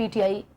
PTI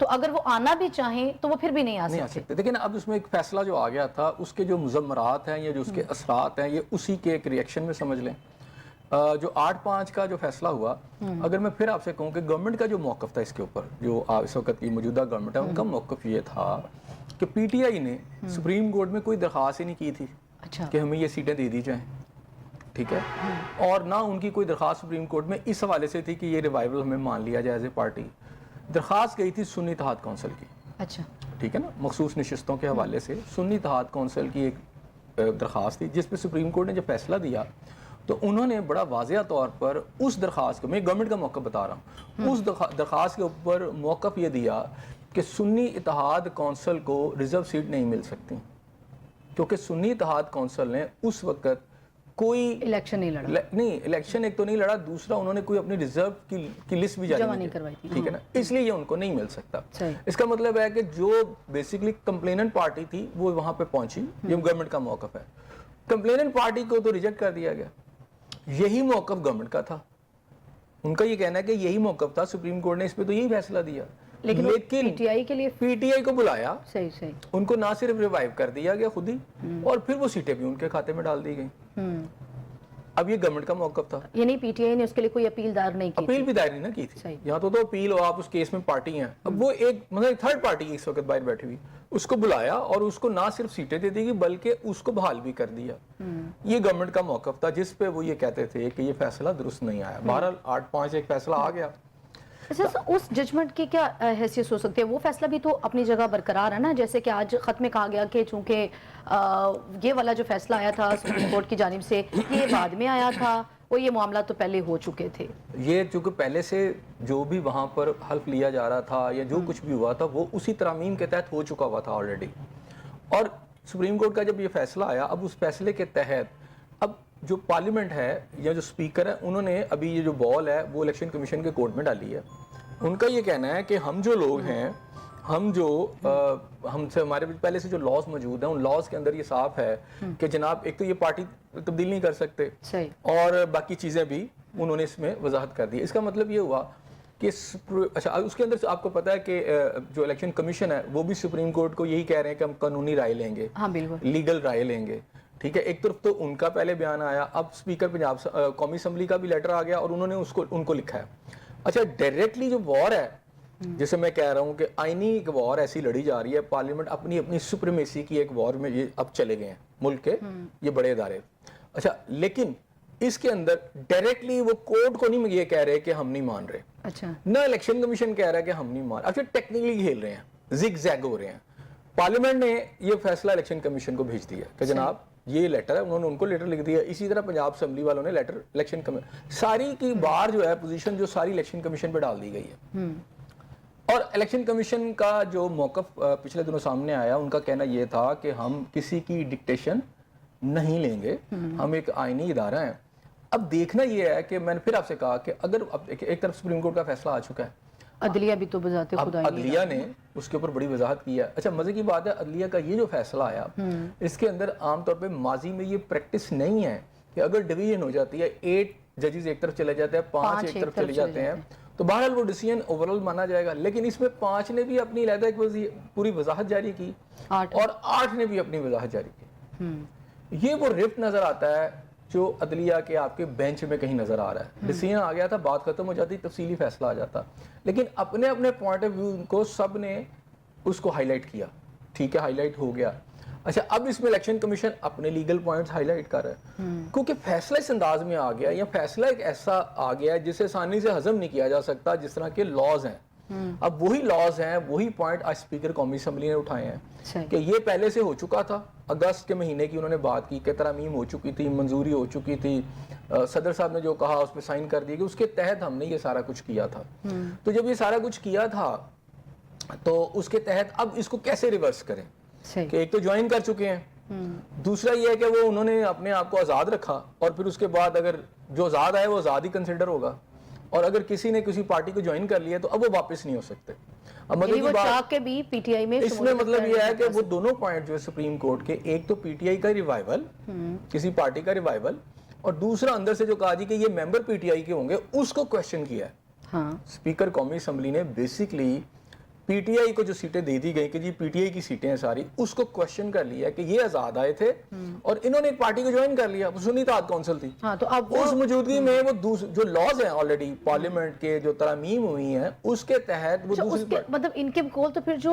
تو اگر وہ آنا بھی چاہیں تو وہ پھر بھی نہیں آ سکتے. لیکن اب اس میں ایک فیصلہ جو آ گیا تھا اس کے جو مضمرات ہیں یا جو اس کے اثرات ہیں یہ اسی کے ایک ریئیکشن میں سمجھ لیں. جو 8/5 کا جو فیصلہ ہوا, اگر میں پھر آپ سے کہوں کہ گورنمنٹ کا جو موقف تھا اس کے اوپر, جو اس وقت کی موجودہ گورنمنٹ ہے ان کا موقف یہ تھا کہ پی ٹی آئی نے سپریم کورٹ میں کوئی درخواست ہی نہیں کی تھی کہ ہمیں یہ سیٹیں دے دی جائیں, ٹھیک ہے, اور نہ ان کی کوئی درخواست سپریم کورٹ میں اس حوالے سے تھی کہ یہ ریوائول ہمیں مان لیا جائے ایز اے پارٹی. درخواست گئی تھی سنی اتحاد کونسل کی, اچھا ٹھیک ہے نا, مخصوص نشستوں کے حوالے سے سنی اتحاد کونسل کی ایک درخواست تھی جس پہ سپریم کورٹ نے جب فیصلہ دیا تو انہوں نے بڑا واضح طور پر اس درخواست کو, میں گورنمنٹ کا موقف بتا رہا ہوں, اس درخواست کے اوپر موقف یہ دیا کہ سنی اتحاد کونسل کو ریزرو سیٹ نہیں مل سکتی, کیونکہ سنی اتحاد کونسل نے اس وقت کوئی الیکشن نہیں لڑا, نہیں الیکشن ایک تو نہیں لڑا, دوسرا انہوں نے کوئی اپنی ریزرو کی لسٹ بھی جاری نہیں کروائی تھی, ٹھیک ہے نا, اس لیے یہ ان کو نہیں مل سکتا. اس کا مطلب ہے کہ جو بیسیکلی کمپلیننٹ پارٹی تھی وہ وہاں پہ پہنچی, یہ گورنمنٹ کا موقف ہے. کمپلیننٹ پارٹی کو تو ریجیکٹ کر دیا گیا, یہی موقف گورنمنٹ کا تھا, ان کا یہ کہنا ہے کہ یہی موقف تھا, سپریم کورٹ نے اس پہ تو یہی فیصلہ دیا, لیکن پی ٹی آئی کے لیے پی ٹی آئی کو بلایا, صحیح ان کو نہ صرف ریوائیو کر دیا گیا خود ہی, اور پھر وہ سیٹیں بھی ان کے کھاتے میں ڈال دی گئیں. اب یہ گورنمنٹ کا موقف تھا, یعنی پی ٹی آئی نے اس کے لیے کوئی اپیل دائر نہیں کی, اپیل بھی دائر نہیں کی تھی, یہاں تو اپیل ہو, آپ اس کیس میں پارٹی ہیں, اب وہ ایک مطلب تھرڈ پارٹی اس وقت باہر بیٹھی ہوئی, اس کو بلایا اور اس کو نہ صرف سیٹیں دے دی گئی بلکہ اس کو بحال بھی کر دیا. یہ گورنمنٹ کا موقف تھا جس پہ وہ یہ کہتے تھے کہ یہ فیصلہ درست نہیں آیا. بہرحال 8/5 ایک فیصلہ آ گیا. اس ججمنٹ کی کیا حیثیت ہو سکتی ہے؟ وہ فیصلہ بھی تو اپنی جگہ برقرار ہے نا, جیسے کہ آج خط میں کہا گیا کہ چونکہ یہ والا جو فیصلہ آیا تھا سپریم کورٹ کی جانب سے یہ بعد میں آیا تھا, وہ یہ معاملات تو پہلے ہو چکے تھے. یہ چونکہ پہلے سے جو بھی وہاں پر حلف لیا جا رہا تھا یا جو کچھ بھی ہوا تھا وہ اسی ترامیم کے تحت ہو چکا ہوا تھا آلریڈی, اور سپریم کورٹ کا جب یہ فیصلہ آیا, اب اس فیصلے کے تحت اب جو پارلیمنٹ ہے یا جو اسپیکر ہے انہوں نے ابھی یہ جو بال ہے وہ الیکشن کمیشن کے کورٹ میں ڈالی ہے. ان کا یہ کہنا ہے کہ ہم جو لوگ ہیں, ہم جو ہم سے ہمارے پہلے سے جو لاز موجود ہیں ان لاز کے اندر یہ صاف ہے کہ جناب ایک تو یہ پارٹی تبدیل نہیں کر سکتے, اور باقی چیزیں بھی انہوں نے اس میں وضاحت کر دی. اس کا مطلب یہ ہوا کہ اچھا اس کے اندر آپ کو پتا ہے کہ جو الیکشن کمیشن ہے وہ بھی سپریم کورٹ کو یہی کہہ رہے ہیں کہ ہم قانونی رائے لیں گے, لیگل رائے لیں گے, ٹھیک ہے. ایک طرف تو ان کا پہلے بیان آیا, اب اسپیکر پنجاب قومی اسمبلی کا بھی لیٹر آ گیا اور انہوں نے ان کو لکھا ہے. اچھا ڈائریکٹلی جو وار ہے جیسے میں کہہ رہا ہوں کہ آئینی ایک وار ایسی لڑی جا رہی ہے, پارلیمنٹ اپنی سپریمیسی کی ایک وار میں یہ اب چلے گئے ہیں ملک کے یہ بڑے ادارے. اچھا لیکن اس کے اندر ڈائریکٹلی وہ کورٹ کو نہیں یہ کہہ رہے کہ ہم نہیں مان رہے, اچھا نہ الیکشن کمیشن کہہ رہا ہے کہ ہم نہیں مان. اچھا ٹیکنیکلی کھیل رہے ہیں, زگ زیگ ہو رہے ہیں. پارلیمنٹ نے یہ فیصلہ الیکشن کمیشن کو بھیج دیا کہ جناب یہ لیٹر ہے, انہوں نے ان کو لیٹر لکھ دیا. اسی طرح پنجاب اسمبلی والوں نے لیٹر الیکشن ساری کی بار جو ہے پوزیشن جو ساری الیکشن کمیشن پہ ڈال دی گئی ہے. اور الیکشن کمیشن کا جو موقف پچھلے دنوں سامنے آیا, ان کا کہنا یہ تھا کہ ہم کسی کی ڈکٹیشن نہیں لیں گے, ہم ایک آئینی ادارہ ہیں. اب دیکھنا یہ ہے کہ میں نے پھر آپ سے کہا کہ اگر ایک طرف سپریم کورٹ کا فیصلہ آ چکا ہے, عدلیہ بھی تو بذات خود آئی ہے, عدلیہ نے اس کے اوپر بڑی وضاحت کی ہے. اچھا مزے کی بات ہے عدلیہ کا یہ جو فیصلہ آیا اس کے اندر عام طور پہ ماضی میں یہ پریکٹس نہیں ہے کہ اگر ڈویژن ہو جاتی ہے 8 ججز ایک طرف چلے جاتے ہیں, 5 ایک طرف چلے جاتے ہیں, تو بہرحال وہ ڈیسیژن اوورآل مانا جائے گا. لیکن اس میں 5 نے بھی اپنی علیحدہ ایک پوری وضاحت جاری کی اور 8 نے بھی اپنی وضاحت جاری کی. یہ وہ رفٹ نظر آتا ہے جو عدلیہ کے آپ کے بینچ میں کہیں نظر آ رہا ہے. ڈیسیژن آ گیا تھا, بات ختم ہو جاتی, تفصیلی فیصلہ آ جاتا, لیکن اپنے اپنے پوائنٹ آف ویو کو سب نے اس کو ہائی لائٹ کیا, ٹھیک ہے, ہائی لائٹ ہو گیا. اچھا اب اس میں الیکشن کمیشن اپنے لیگل پوائنٹس ہائی لائٹ کر رہا ہے کیونکہ فیصلہ اس انداز میں آ گیا, یا فیصلہ ایک ایسا آ گیا ہے جسے آسانی سے ہضم نہیں کیا جا سکتا جس طرح کے لاز ہیں. اب وہی لاز ہیں, وہی پوائنٹ آج اسپیکر قومی اسمبلی نے اٹھائے ہیں کہ یہ پہلے سے ہو چکا تھا. اگست کے مہینے کی انہوں نے بات کی کہ ترامیم ہو چکی تھی, منظوری ہو چکی تھی, صدر صاحب نے جو کہا اس پہ سائن کر دیے کہ اس کے تحت ہم نے یہ سارا کچھ کیا تھا. تو جب یہ سارا کچھ کیا تھا تو اس کے تحت اب اس کو کیسے ریورس کریں کہ ایک تو جوائن کر چکے ہیں, دوسرا یہ ہے کہ وہ انہوں نے اپنے آپ کو آزاد رکھا اور پھر اس کے بعد اگر جو آزاد آئے وہ آزاد ہی کنسیڈر ہوگا, اور اگر کسی نے کسی پارٹی کو جوائن کر لیا تو اب وہ واپس نہیں ہو سکتے. اب اس میں مطلب یہ ہے کہ وہ دونوں پوائنٹ جو ہے سپریم کورٹ کے, ایک تو پی ٹی آئی کا ریوائول, کسی پارٹی کا ریوائول, اور دوسرا اندر سے جو کہا جی کہ یہ ممبر پی ٹی آئی کے ہوں گے, اس کو کوشچن کیا ہے اسپیکر قومی اسمبلی نے. بیسکلی پی ٹی آئی کو جو سیٹیں دے دی گئی کہ جی پی ٹی آئی کی سیٹیں ہیں ساری, اس کو کوشچن کر لیا کہ یہ آزاد آئے تھے اور انہوں نے ایک پارٹی کو جوائن کر لیا, سنی اتحاد کونسل تھی. ہاں تو اب اس موجودگی میں وہ جو لاز ہیں آلریڈی پارلیمنٹ کے جو ترامیم ہوئی ہیں اس کے تحت وہ دوسری مطلب ان کے قول تو پھر جو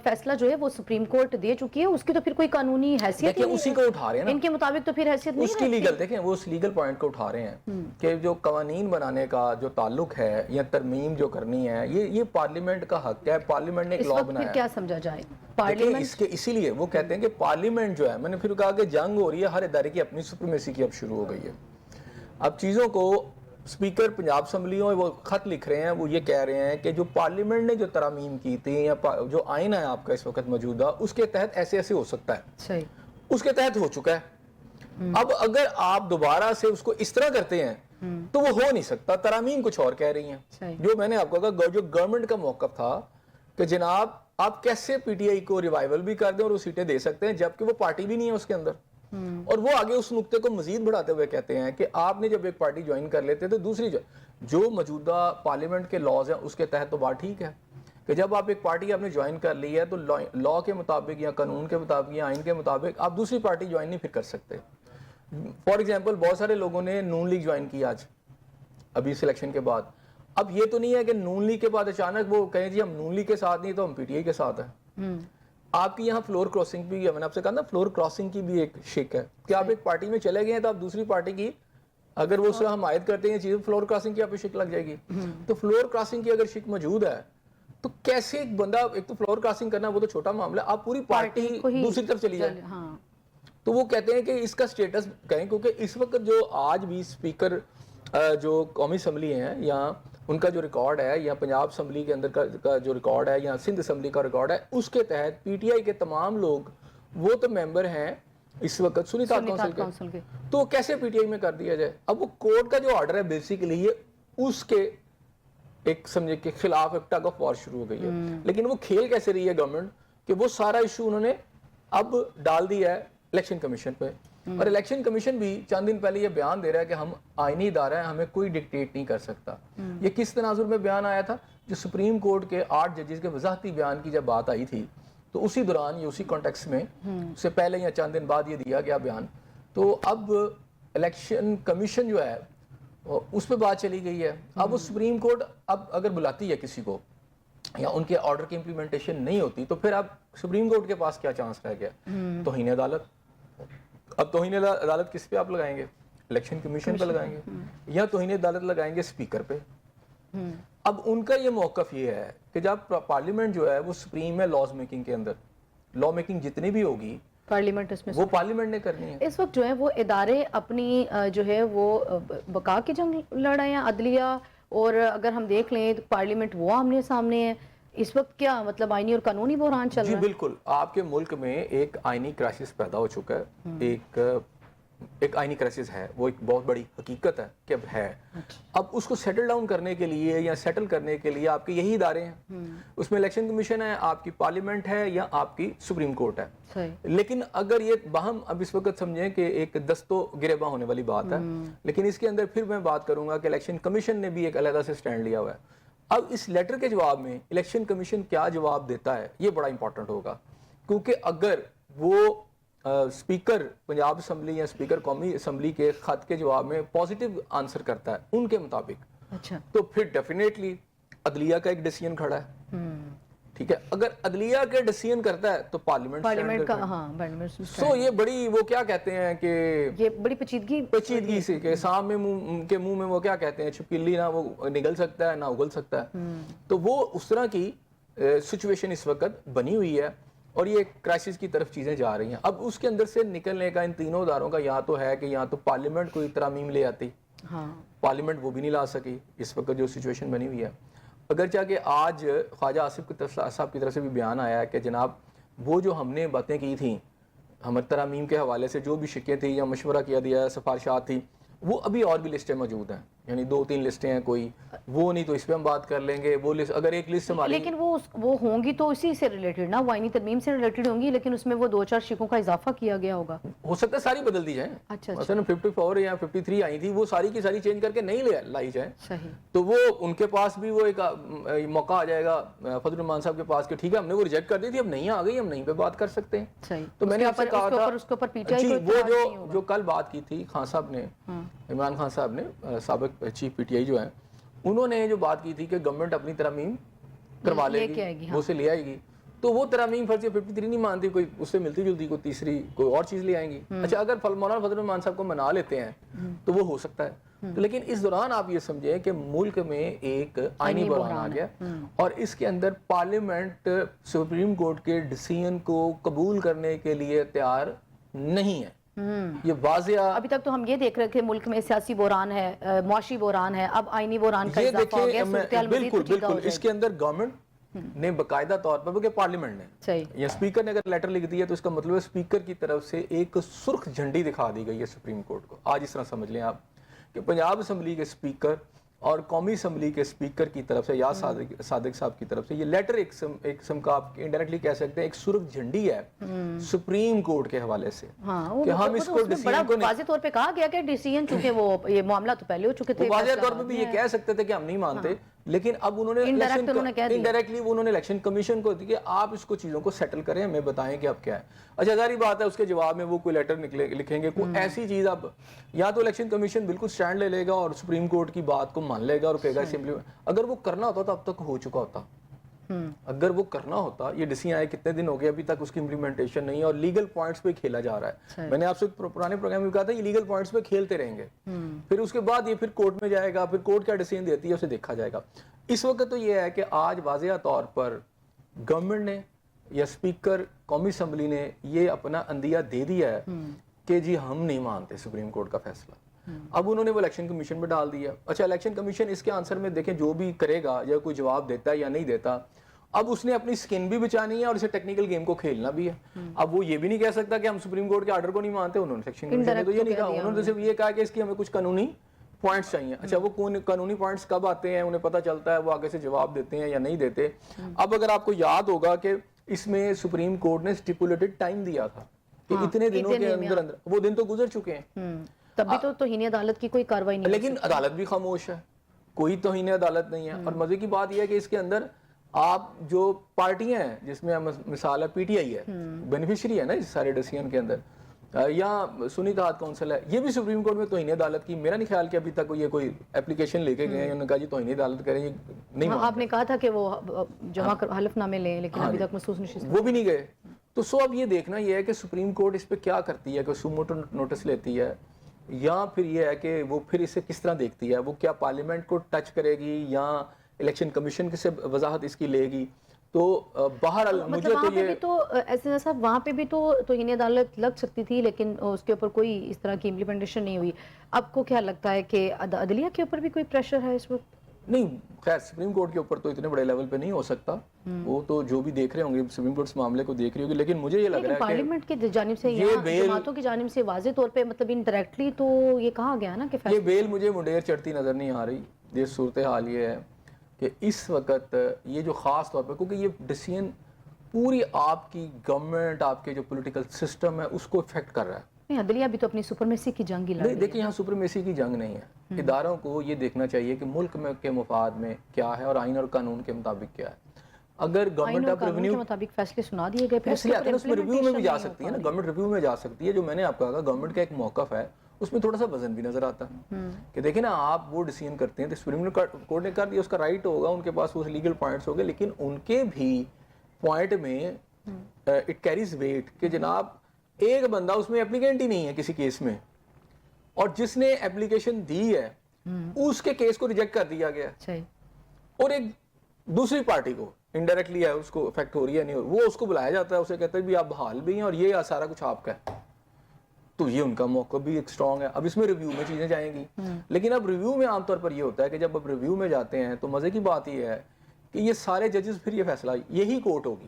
فیصلہ جو ہے وہ سپریم کورٹ دے چکی ہے, اس کی تو پھر کوئی قانونی حیثیت دیکھیں اسی کو اٹھا رہے ہیں نا, ان کے مطابق تو پھر حیثیت اس کی لیگل, دیکھیں وہ اس لیگل پوائنٹ کو اٹھا رہے ہیں کہ جو قوانین بنانے کا جو تعلق ہے یا ترمیم جو کرنی ہے یہ پارلیمنٹ کا حق ہے, پارلیمنٹ نے ایک لا بنایا ہے. کیا سمجھا جائے پارلیمنٹ اسی لیے وہ کہتے ہیں کہ پارلیمنٹ جو ہے, میں نے پھر کہا کہ جنگ ہو رہی ہے ہر ادارے کی اپنی سپریمیسی کی اب شروع ہو گئی ہے. اب چیزوں کو اسپیکر پنجاب اسمبلیوں وہ خط لکھ رہے ہیں, وہ یہ کہہ رہے ہیں کہ جو پارلیمنٹ نے جو ترامیم کی تھی یا جو آئین ہے آپ کا اس وقت موجودہ اس کے تحت ایسے ایسے ہو سکتا ہے, صحیح اس کے تحت ہو چکا ہے. اب اگر آپ دوبارہ سے اس کو اس طرح کرتے ہیں تو وہ ہو نہیں سکتا, ترامیم کچھ اور کہہ رہی ہیں. جو میں نے آپ کو کہا جو گورنمنٹ کا موقف تھا کہ جناب آپ کیسے پی ٹی آئی کو ریوائیول بھی کر دیں اور وہ سیٹیں دے سکتے ہیں جبکہ وہ پارٹی بھی نہیں ہے اس کے اندر. اور وہ آگے اس نقطے کو مزید بڑھاتے ہوئے کہتے ہیں کہ آپ نے جب ایک پارٹی جوائن کر لیتے تو دوسری جو موجودہ پارلیمنٹ کے لاز ہیں اس کے تحت تو بات ٹھیک ہے کہ جب آپ ایک پارٹی آپ نے جوائن کر لی ہے تو لا کے مطابق یا قانون کے مطابق یا آئین کے مطابق آپ دوسری پارٹی جوائن نہیں پھر کر سکتے. فار ایگزامپل بہت سارے لوگوں نے نون لیگ جوائن کی آج ابھی سلیکشن کے بعد. اب یہ تو نہیں ہے کہ نون لیگ کے بعد اچانک وہ کہیں جی ہم نون لیگ کے ساتھ نہیں تو ہم پی ٹی آئی کے ساتھ ہیں. آپ کی یہاں فلور کراسنگ بھی ہے, میں نے آپ سے کہا نا فلور کراسنگ کی بھی ایک شک ہے کہ آپ ایک پارٹی میں چلے گئے ہیں تو آپ دوسری پارٹی کی اگر وہ اس طرح حمایت کرتے ہیں چیزیں فلور کراسنگ کی آپ کو شک لگ جائے گی. تو فلور کراسنگ کی اگر شک موجود ہے تو کیسے ایک بندہ, ایک تو فلور کراسنگ کرنا وہ تو چھوٹا معاملہ, آپ پوری پارٹی دوسری طرف چلی جائے. تو وہ کہتے ہیں کہ اس کا سٹیٹس کہیں کیونکہ اس وقت جو آج بھی اسپیکر جو قومی اسمبلی ہیں یا ان کا جو ریکارڈ ہے یا پنجاب اسمبلی کے اندر کا جو ریکارڈ ہے یا سندھ اسمبلی کا ریکارڈ ہے اس کے تحت پی ٹی آئی کے تمام لوگ وہ تو ممبر ہیں اس وقت سنی اتحاد کونسل کے, تو کیسے پی ٹی آئی میں کر دیا جائے. اب وہ کورٹ کا جو آرڈر ہے بیسیکلی یہ اس کے ایک سمجھے کے خلاف ایک ٹگ آف وار شروع ہو گئی ہے. لیکن وہ کھیل کیسے رہی ہے گورنمنٹ کہ وہ سارا ایشو انہوں نے اب ڈال دیا ہے الیکشن کمیشن پہ, اور الیکشن کمیشن بھی چند دن پہلے یہ بیان دے رہا ہے کہ ہم آئینی ادارہ ہیں, ہمیں کوئی ڈکٹیٹ نہیں کر سکتا. یہ کس تناظر میں بیان آیا تھا؟ جو سپریم کورٹ کے 8 ججز کے وضاحتی بیان کی جب بات آئی تھی تو اسی دوران یہ اسی کانٹیکس میں اس سے پہلے یا چند دن بعد یہ دیا گیا بیان. تو اب الیکشن کمیشن جو ہے اس پہ بات چلی گئی ہے. اب وہ سپریم کورٹ اب اگر بلاتی ہے کسی کو یا ان کے آرڈر کی امپلیمنٹیشن نہیں ہوتی تو پھر اب سپریم کورٹ کے پاس کیا چانس رہ گیا؟ توہین عدالت. اب توہین عدالت کس پہ آپ لگائیں گے؟ الیکشن کمیشن پہ لگائیں گے یا توہین عدالت لگائیں گے اسپیکر پہ. اب ان کا یہ موقف یہ ہے کہ جب پارلیمنٹ جو ہے وہ سپریم ہے لاز میکنگ کے اندر, لا میکنگ جتنی بھی ہوگی پارلیمنٹ اس میں وہ پارلیمنٹ نے کرنی ہے. اس وقت جو ہے وہ ادارے اپنی جو ہے وہ بقا کی جنگ لڑ رہے ہیں, عدلیہ, اور اگر ہم دیکھ لیں تو پارلیمنٹ وہ آمنے سامنے ہے اس وقت. کیا مطلب آئینی اور قانونی بحران چل رہا ہے؟ جی بالکل, آپ کے ملک میں ایک آئینی کرائسس پیدا ہو چکا ہے. ایک آئینی کرائسس ہے, وہ ایک بہت بڑی حقیقت ہے کہ اب ہے. اب اس کو سیٹل ڈاؤن کرنے کے لیے یا سیٹل کرنے کے لیے آپ کے یہی ادارے ہیں. اس میں الیکشن کمیشن ہے, آپ کی پارلیمنٹ ہے یا آپ کی سپریم کورٹ ہے. لیکن اگر یہ باہم اب اس وقت سمجھیں کہ ایک دستوں گریباں ہونے والی بات ہے, لیکن اس کے اندر پھر میں بات کروں گا کہ الیکشن کمیشن نے بھی ایک علیحدہ سے سٹینڈ لیا ہوا ہے. اب اس لیٹر کے جواب میں الیکشن کمیشن کیا جواب دیتا ہے یہ بڑا امپورٹنٹ ہوگا, کیونکہ اگر وہ اسپیکر پنجاب اسمبلی یا اسپیکر قومی اسمبلی کے خط کے جواب میں پازیٹیو آنسر کرتا ہے ان کے مطابق, تو پھر ڈیفینیٹلی عدلیہ کا ایک ڈیسیژن کھڑا ہے. ٹھیک ہے, اگر عدلیہ کے ڈیسیژن کرتا ہے تو پارلیمنٹ کا, سو یہ بڑی وہ کیا کہتے ہیں کہ یہ بڑی پیچیدگی سے کہ سامنے کے منہ میں وہ کیا کہتے ہیں چھپکلی, نہ وہ نگل سکتا ہے نہ اگل سکتا ہے. تو وہ اس طرح کی سچویشن اس وقت بنی ہوئی ہے اور یہ کرائسس کی طرف چیزیں جا رہی ہیں. اب اس کے اندر سے نکلنے کا ان تینوں اداروں کا یا تو ہے کہ یا تو پارلیمنٹ کوئی ترامیم لے آتی, پارلیمنٹ وہ بھی نہیں لا سکی اس وقت جو سچویشن بنی ہوئی ہے. اگرچہ کہ آج خواجہ آصف صاحب کی طرف سے بھی بیان آیا ہے کہ جناب وہ جو ہم نے باتیں کی تھیں ہمارے ترامیم کے حوالے سے جو بھی شکیں تھیں یا مشورہ کیا دیا سفارشات تھی وہ ابھی اور بھی لسٹیں موجود ہیں, یعنی 2-3 لسٹیں ہیں کوئی وہ نہیں تو اس پہ ہم بات کر لیں گے. وہ لسٹ اگر ایک لسٹ ہماری لیکن وہ ہوں گی تو اسی سے ریلیٹڈ نا, وہ آئینی ترمیم سے ریلیٹڈ ہوں گی, لیکن اس میں وہ 2-4 شقوں کا اضافہ کیا گیا ہوگا. ہو سکتا ہے ساری بدل دی جائیں. اچھا مثلا 54 یا 53 آئی تھی وہ ساری کی ساری چینج کر کے نہیں لائی جائیں. صحیح. تو وہ ان کے پاس بھی وہ ایک موقع آ جائے گا فضل الرحمان صاحب کے پاس کہ ٹھیک ہے ہم نے وہ ریجیکٹ کر دی تھی, اب نہیں آ گئی, ہم نہیں پہ بات کر سکتے ہیں. صحیح. تو میں نے آپ سے کہا تھا اس کے اوپر پی ٹی آئی جی کو وہ جو کل بات کی تھی خان صاحب نے, عمران خان صاحب نے, سابق چیف پی ٹی آئی جو ہیں, انہوں نے جو بات کی تھی کہ گورنمنٹ اپنی ترامیم کروا لے گی, وہ سے لے آئے گی, تو وہ ترامیم فرض 53 نہیں مانتی, کوئی اس سے ملتی جلتی کوئی تیسری کوئی اور چیز لے آئیں گی. اچھا اگر مولانا فضل الرحمان صاحب کو منا لیتے ہیں تو وہ ہو سکتا ہے. لیکن اس دوران آپ یہ سمجھیں کہ ملک میں ایک آئینی بحران آ گیا اور اس کے اندر پارلیمنٹ سپریم کورٹ کے ڈیسیژن کو قبول کرنے کے لیے تیار نہیں ہے. یہ واضح ابھی تک تو ہم یہ دیکھ رہے کہ ملک میں سیاسی بحران ہے, معاشی بحران ہے, اب آئینی بحران کا اضافہ ہو گیا, صورتحال مزید بالکل پیچیدہ ہو بالکل. اس کے اندر گورنمنٹ نے باقاعدہ طور پر بلکہ پارلیمنٹ نے یا اسپیکر نے اگر لیٹر لکھ دیا تو اس کا مطلب ہے اسپیکر کی طرف سے ایک سرخ جھنڈی دکھا دی گئی ہے سپریم کورٹ کو. آج اس طرح سمجھ لیں آپ کہ پنجاب اسمبلی کے اسپیکر اور قومی اسمبلی کے اسپیکر کی طرف سے یا صادق صاحب کی طرف سے یہ لیٹر ایک قسم کا آپ انڈائریکٹلی کہہ سکتے ہیں ایک سرخ جھنڈی ہے سپریم کورٹ کے حوالے سے کہ ہم اس کو بڑا واضح طور پہ کہا گیا کہ ڈیسیژن چونکہ وہ یہ معاملہ تو پہلے ہو چکے تھے, واضح طور پہ بھی یہ کہہ سکتے تھے کہ ہم نہیں مانتے, لیکن اب انہوں نے انڈائریکٹلی انہوں نے الیکشن کمیشن کو دی کہ آپ اس کو چیزوں کو سیٹل کریں, ہمیں بتائیں کہ اب کیا ہے. اچھا ظاہری بات ہے اس کے جواب میں وہ کوئی لیٹر لکھیں گے, کوئی ایسی چیز اب یا تو الیکشن کمیشن بالکل سٹینڈ لے لے گا اور سپریم کورٹ کی بات کو مان لے گا اور کہے گا اسمبلی میں, اگر وہ کرنا ہوتا تو اب تک ہو چکا ہوتا. اگر وہ کرنا ہوتا, یہ ڈیسیژن آئے کتنے دن ہو گئے ابھی تک اس کی امپلیمنٹیشن نہیں ہے اور لیگل پوائنٹس پہ کھیلا جا رہا ہے. میں نے آپ سے پرانے پروگرام میں کہا تھا یہ لیگل پوائنٹس پہ کھیلتے رہیں گے, پھر اس کے بعد یہ پھر کورٹ میں جائے گا, پھر کورٹ کیا ڈیسیژن دیتی ہے اسے دیکھا جائے گا. اس وقت تو یہ ہے کہ آج واضح طور پر گورنمنٹ نے یا اسپیکر قومی اسمبلی نے یہ اپنا اندیہ دے دیا ہے کہ جی ہم نہیں مانتے سپریم کورٹ کا فیصلہ. اب انہوں نے وہ الیکشن کمیشن میں ڈال دیا. اچھا الیکشن کمیشن اس کے آنسر میں دیکھیں جو بھی کرے گا یا کوئی جواب دیتا ہے یا نہیں دیتا, اب اس نے اپنی سکن بھی بچانی ہے اور اسے ٹیکنیکل گیم کو کھیلنا بھی ہے. اب وہ یہ بھی نہیں کہہ سکتا کہ ہم سپریم کورٹ کے آرڈر کو نہیں مانتے, انہوں نے الیکشن کمیشن نے تو یہ نہیں کہا, انہوں نے صرف یہ کہا کہ اس کی ہمیں کچھ قانونی پوائنٹس چاہیے. اچھا وہ قانونی پوائنٹس کب آتے ہیں انہیں پتہ چلتا ہے, وہ آگے سے جواب دیتے ہیں یا نہیں دیتے. اب اگر آپ کو یاد ہوگا کہ اس میں سپریم کورٹ نے سٹیپولیٹڈ ٹائم دیا تھا کہ اتنے دنوں کے اندر وہ دن تو گزر چکے ہیں, تب بھی تو توہین عدالت کی کوئی کاروائی نہیں, لیکن عدالت بھی خاموش ہے, کوئی توہین عدالت نہیں ہے. اور مزے کی بات یہ ہے کہ اس کے اندر آپ جو پارٹیاں ہیں جس میں مثال ہے پی ٹی آئی ہے, بینیفیشری ہے نا اس سارے ڈیسیژن کے اندر, یا سنی اتحاد کونسل ہے, یہ بھی سپریم کورٹ میں توہین عدالت کی میرا نہیں خیال کہ ابھی تک یہ کوئی اپلیکیشن لے کے گئے ہیں, انہوں نے کہا جی توہین عدالت کریں, یہ نہیں. آپ نے کہا تھا کہ وہ جمع حلف نامے لیں, لیکن ابھی تک مخصوص نشست وہ بھی نہیں گئے. تو سو اب یہ دیکھنا یہ ہے کہ سپریم کورٹ اس پہ کیا کرتی ہے, کہ سوموٹو نوٹس لیتی ہے یا پھر یہ ہے کہ وہ پھر اسے کس طرح دیکھتی ہے, وہ کیا پارلیمنٹ کو ٹچ کرے گی یا الیکشن کمیشن سے وضاحت اس کی لے گی. تو بہرحال مجھے تو یہ تو ایسے صاحب وہاں پہ بھی تو توہین عدالت لگ سکتی تھی, لیکن اس کے اوپر کوئی اس طرح کی امپلیمنٹیشن نہیں ہوئی. آپ کو کیا لگتا ہے کہ عدلیہ کے اوپر بھی کوئی پریشر ہے اس وقت؟ نہیں, خیر سپریم کورٹ کے اوپر تو اتنے بڑے لیول پہ نہیں ہو سکتا, وہ تو جو بھی دیکھ رہے ہوں گے سپریم کورٹ اس معاملے کو دیکھ رہی ہوگی. لیکن مجھے یہ لگ رہا ہے کہ پارلیمنٹ کی جانب سے یا جماعتوں کی جانب سے واضح طور پہ مطلب انڈائریکٹلی تو یہ کہا گیا نا کہ یہ بیل مجھے منڈیر چڑھتی نظر نہیں آ رہی. یہ صورتحال یہ ہے کہ اس وقت یہ جو خاص طور پہ, کیونکہ یہ ڈیسیژن پوری آپ کی گورنمنٹ, آپ کے جو پولیٹیکل سسٹم ہے اس کو افیکٹ کر رہا ہے. عدلیہ بھی تو اپنی سپرمیسی کی جنگ ہی لڑ رہی ہے. دیکھیں یہاں سپرمیسی کی جنگ نہیں ہے, اداروں کو یہ دیکھنا چاہیے کہ ملک میں کے مفاد میں کیا ہے اور آئین اور قانون کے مطابق کیا ہے. اگر گورنمنٹ آف ریونیو کے مطابق فیصلے سنا دیے گئے, پھر اس میں ریویو میں بھی جا سکتی ہے نا, گورنمنٹ ریویو میں جا سکتی ہے. جو میں نے آپ کو کہا گورنمنٹ کا ایک موقف ہے, اس میں تھوڑا سا وزن بھی نظر آتا ہے کہ دیکھیں نا آپ وہ ڈیسیژن کرتے ہیں تو سپریم کورٹ نے کر دیا, اس کا رائٹ ہوگا, ان کے پاس وہ لیگل پوائنٹس ہوگے, لیکن ان کے بھی پوائنٹ میں اٹ کیریز ویٹ کہ جناب ایک بندہ اس میں اپلیکینٹ ہی نہیں ہے کسی کیس میں, اور جس نے اپلیکیشن دی ہے اس کے کیس کو ریجیکٹ کر دیا گیا, اور ایک دوسری پارٹی کو انڈائریکٹلی ہے اس کو افیکٹ ہو رہی ہے, نہیں ہو, وہ اس کو بلایا جاتا ہے, اسے کہتے ہیں بھی آپ بحال بھی ہیں اور یہ سارا کچھ آپ کا ہے. تو یہ ان کا موقع بھی ایک سٹرونگ ہے. اب اس میں ریویو میں چیزیں جائیں گی, لیکن اب ریویو میں عام طور پر یہ ہوتا ہے کہ جب اب ریویو میں جاتے ہیں تو مزے کی بات یہ ہے کہ یہ سارے ججز پھر یہ فیصلہ یہی کورٹ ہوگی,